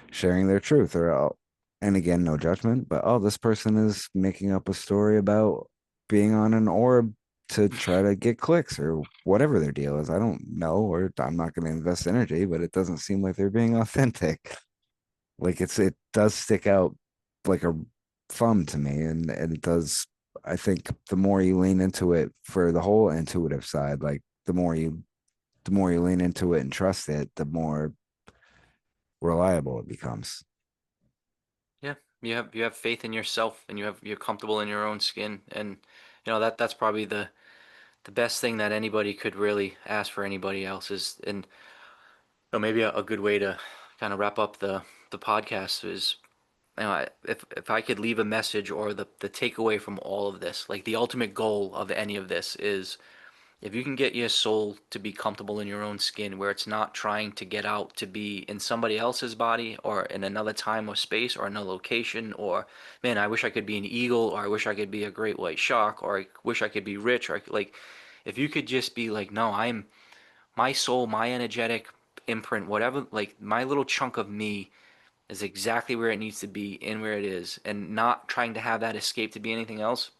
Speaker 1: sharing their truth, or oh, and again, no judgment, but oh, this person is making up a story about being on an orb to try to get clicks or whatever their deal is. I don't know, or I'm not going to invest energy, but it doesn't seem like they're being authentic. Like it does stick out like a thumb to me, and it does. I think the more you lean into it for the whole intuitive side, like the more you lean into it and trust it, the more reliable it becomes.
Speaker 2: Yeah, you have faith in yourself and you're comfortable in your own skin and that's probably the best thing that anybody could really ask for anybody else is, and maybe a good way to kind of wrap up the podcast is, if I could leave a message or the takeaway from all of this, like the ultimate goal of any of this is, if you can get your soul to be comfortable in your own skin, where it's not trying to get out to be in somebody else's body or in another time or space or another location, or man, I wish I could be an eagle, or I wish I could be a great white shark, or I wish I could be rich, or like, if you could just be like, no, I'm my soul, my energetic imprint, whatever, like my little chunk of me is exactly where it needs to be in where it is, and not trying to have that escape to be anything else.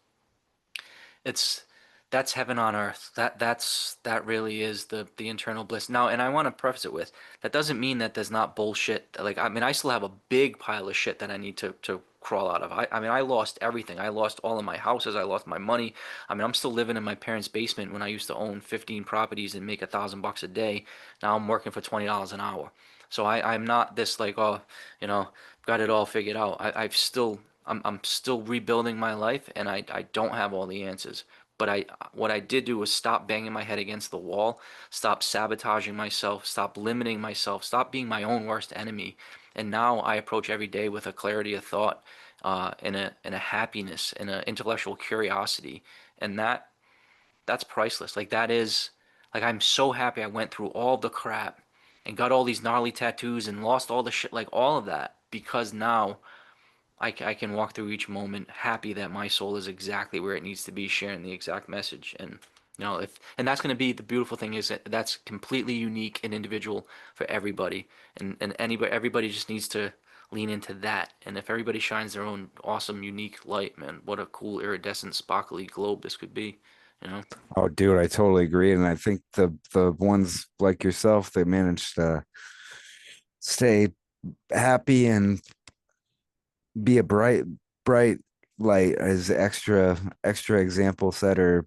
Speaker 2: It's That's heaven on earth. That really is the internal bliss. Now, and I want to preface it with, that doesn't mean that there's not bullshit. Like, I mean, I still have a big pile of shit that I need to crawl out of. I mean, I lost everything. I lost all of my houses. I lost my money. I mean, I'm still living in my parents' basement when I used to own 15 properties and make $1,000 a day. Now I'm working for $20 an hour. So I'm not this like, oh, got it all figured out. I'm still rebuilding my life, and I don't have all the answers. But what I did do was stop banging my head against the wall, stop sabotaging myself, stop limiting myself, stop being my own worst enemy. And now I approach every day with a clarity of thought, and a happiness, and an intellectual curiosity, and that's priceless. Like, that is, like, I'm so happy I went through all the crap and got all these gnarly tattoos and lost all the shit, like all of that, because now I can walk through each moment happy that my soul is exactly where it needs to be, sharing the exact message. And if and that's going to be the beautiful thing, is that that's completely unique and individual for everybody. And everybody just needs to lean into that. And if everybody shines their own awesome, unique light, man, what a cool, iridescent, sparkly globe this could be, you know?
Speaker 1: Oh, dude, I totally agree. And I think the ones like yourself, they managed to stay happy and be a bright light as extra example setter.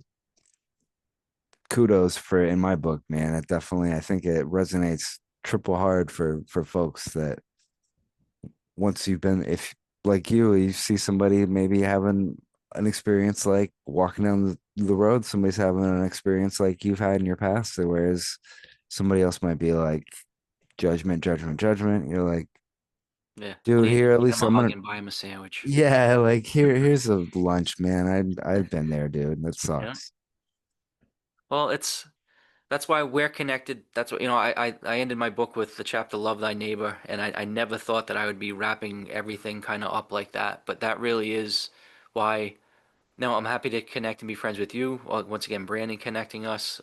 Speaker 1: Kudos for in my book, man. It definitely, I think it resonates triple hard for folks that once you've been, if like you see somebody maybe having an experience like walking down the road, somebody's having an experience like you've had in your past, whereas somebody else might be like judgment. You're like,
Speaker 2: Yeah,
Speaker 1: dude,
Speaker 2: lean in,
Speaker 1: here at
Speaker 2: give
Speaker 1: least
Speaker 2: him a
Speaker 1: I'm
Speaker 2: hug
Speaker 1: gonna,
Speaker 2: and buy him a sandwich.
Speaker 1: yeah, like here's a lunch, man. I've been there, dude. That
Speaker 2: Yeah.
Speaker 1: sucks.
Speaker 2: Well, that's why we're connected. That's what, I ended my book with the chapter Love Thy Neighbor, and I never thought that I would be wrapping everything kind of up like that. But that really is why. No, I'm happy to connect and be friends with you. Once again, Brandon connecting us.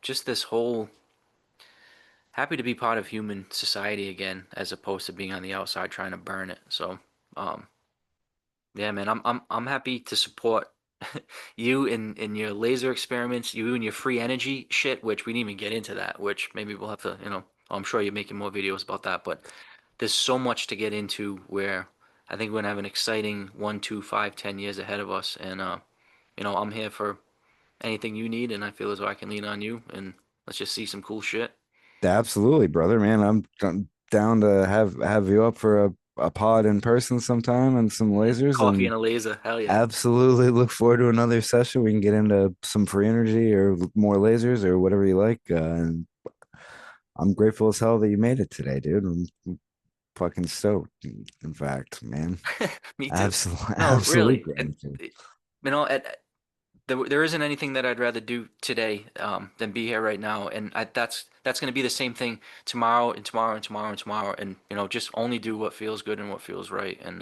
Speaker 2: Just this whole happy to be part of human society again, as opposed to being on the outside trying to burn it. So, um, yeah, man, I'm happy to support you in your laser experiments, you and your free energy shit, which we didn't even get into that, which maybe we'll have to, I'm sure you're making more videos about that, but there's so much to get into, where I think we're gonna have an exciting 1, 2, 5, 10 years ahead of us, and I'm here for anything you need, and I feel as though I can lean on you, and let's just see some cool shit.
Speaker 1: Absolutely, brother, man. I'm down to have you up for a pod in person sometime and some
Speaker 2: Yeah,
Speaker 1: lasers
Speaker 2: coffee
Speaker 1: and
Speaker 2: and a laser, hell yeah.
Speaker 1: absolutely look forward to another session. We can get into some free energy or more lasers or whatever you like. And I'm grateful as hell that you made it today, dude. I'm fucking stoked. In fact, man,
Speaker 2: Me too.
Speaker 1: absolute
Speaker 2: No,
Speaker 1: absolute
Speaker 2: really, and
Speaker 1: gratitude.
Speaker 2: there isn't anything that I'd rather do today, than be here right now, and that's going to be the same thing tomorrow and tomorrow and tomorrow and tomorrow, and just only do what feels good and what feels right, and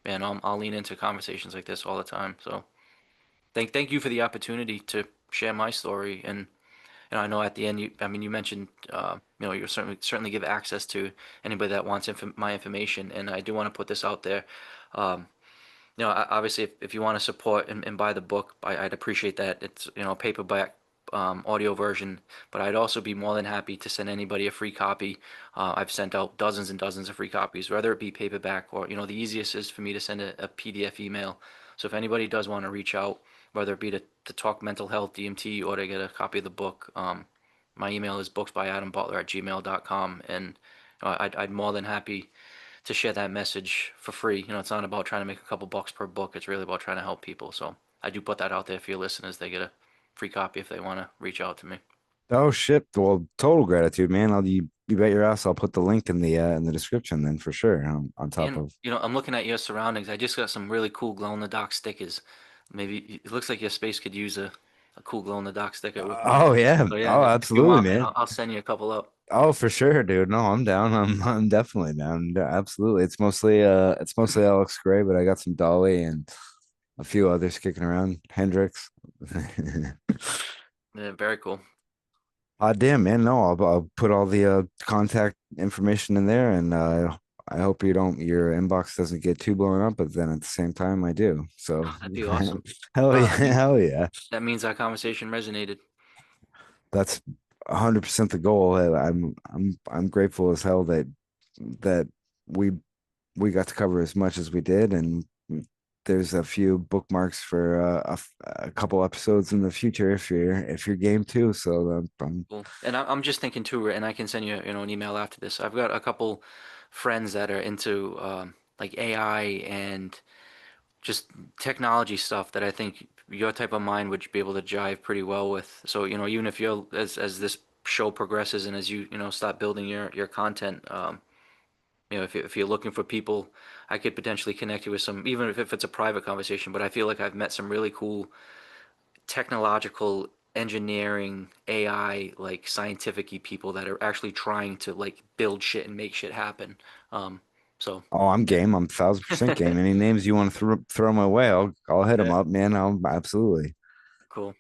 Speaker 2: man, I'll lean into conversations like this all the time. So thank you for the opportunity to share my story, and I know at the end, I mean, you mentioned, you'll certainly give access to anybody that wants my information, and I do want to put this out there. Um, Obviously, if you want to support and buy the book, I'd appreciate that. It's, a paperback, audio version, but I'd also be more than happy to send anybody a free copy. I've sent out dozens and dozens of free copies, whether it be paperback or, the easiest is for me to send a PDF email. So if anybody does want to reach out, whether it be to talk mental health, DMT, or to get a copy of the book, my email is booksbyadambutler@gmail.com, and I'd more than happy to share that message for free. It's not about trying to make a couple bucks per book. It's really about trying to help people. So I do put that out there for your listeners. They get free copy if they want to reach out to me.
Speaker 1: Oh shit. Well, total gratitude, man. You bet your ass I'll put the link in the description then for sure. On top
Speaker 2: And
Speaker 1: of
Speaker 2: I'm looking at your surroundings. I just got some really cool glow in the dark stickers. Maybe it looks like your space could use a cool glow in the dark sticker with me.
Speaker 1: oh yeah.
Speaker 2: So yeah,
Speaker 1: Oh,
Speaker 2: if you
Speaker 1: absolutely,
Speaker 2: want, man,
Speaker 1: man.
Speaker 2: I'll send you a couple up.
Speaker 1: Oh, for sure, dude. No, I'm down. I'm definitely down. Absolutely. It's mostly Alex Gray, but I got some Dolly and a few others kicking around. Hendrix.
Speaker 2: Yeah, very cool.
Speaker 1: Damn, man. No, I'll put all the contact information in there, and I hope your inbox doesn't get too blown up, but then at the same time, I do. So,
Speaker 2: That'd be awesome.
Speaker 1: hell
Speaker 2: No,
Speaker 1: yeah,
Speaker 2: I mean
Speaker 1: hell yeah.
Speaker 2: that means our conversation resonated.
Speaker 1: That's 100% the goal. I'm grateful as hell that we we got to cover as much as we did, and there's a few bookmarks for a couple episodes in the future if you're game too. So
Speaker 2: Cool. And I'm just thinking too, and I can send you, an email after this. I've got a couple friends that are into like AI and just technology stuff that I think your type of mind would be able to jive pretty well with. So, even if you're as this show progresses and as you start building your content, if you're looking for people, I could potentially connect you with some, even if it's a private conversation. But I feel like I've met some really cool technological engineering AI like scientific people that are actually trying to like build shit and make shit happen. Um, so
Speaker 1: oh, I'm
Speaker 2: yeah.
Speaker 1: game. I'm 1000% game. Any names you want to throw my way, I'll hit them
Speaker 2: Yeah,
Speaker 1: up, man. I'll absolutely.
Speaker 2: cool.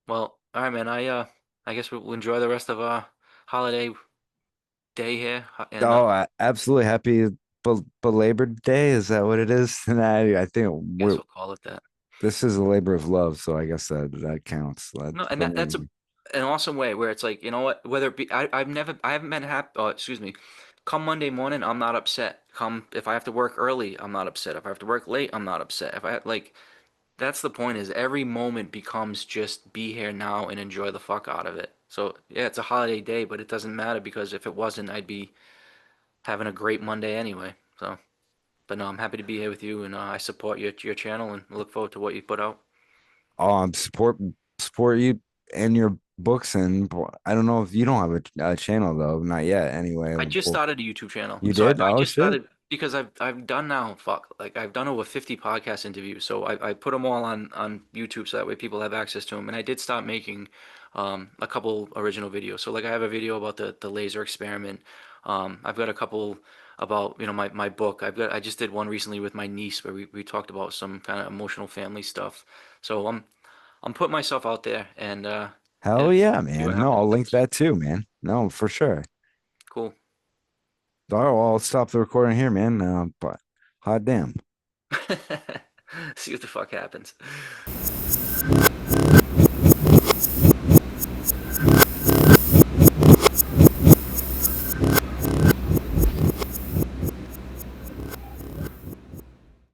Speaker 2: Well, all right, man. I guess we'll enjoy the rest of our holiday day here, and
Speaker 1: Oh, absolutely happy belabored day. Is that what it is? And I think
Speaker 2: guess
Speaker 1: we're
Speaker 2: we'll call it that.
Speaker 1: this is a labor of love, so I guess that counts.
Speaker 2: No, and
Speaker 1: For
Speaker 2: that's
Speaker 1: me.
Speaker 2: an awesome way where it's like, you know what, whether it be I haven't been happy. Excuse me. Come Monday morning, I'm not upset. Come if I have to work early, I'm not upset. If I have to work late, I'm not upset. If I like, that's the point. Is every moment becomes just be here now and enjoy the fuck out of it. So yeah, it's a holiday day, but it doesn't matter because if it wasn't, I'd be having a great Monday anyway. So, but no, I'm happy to be here with you, and I support your channel and look forward to what you put out.
Speaker 1: Support you and your books, and I don't know if you don't have a channel though, not yet. Anyway,
Speaker 2: I just
Speaker 1: well,
Speaker 2: started a YouTube channel.
Speaker 1: you
Speaker 2: So I,
Speaker 1: did?
Speaker 2: I
Speaker 1: Oh
Speaker 2: just
Speaker 1: shit!
Speaker 2: started because I've done now, fuck, like I've done over 50 podcast interviews. So I put them all on YouTube so that way people have access to them. And I did start making a couple original videos. So like I have a video about the laser experiment. I've got a couple about, my book. I just did one recently with my niece where we talked about some kind of emotional family stuff. So I'm putting myself out there and yeah,
Speaker 1: Hell yeah,
Speaker 2: see what
Speaker 1: man! No,
Speaker 2: happens.
Speaker 1: I'll link that too, man. No, for sure.
Speaker 2: Cool.
Speaker 1: All right, well, I'll stop the recording here, man. But hot damn.
Speaker 2: See what the fuck happens.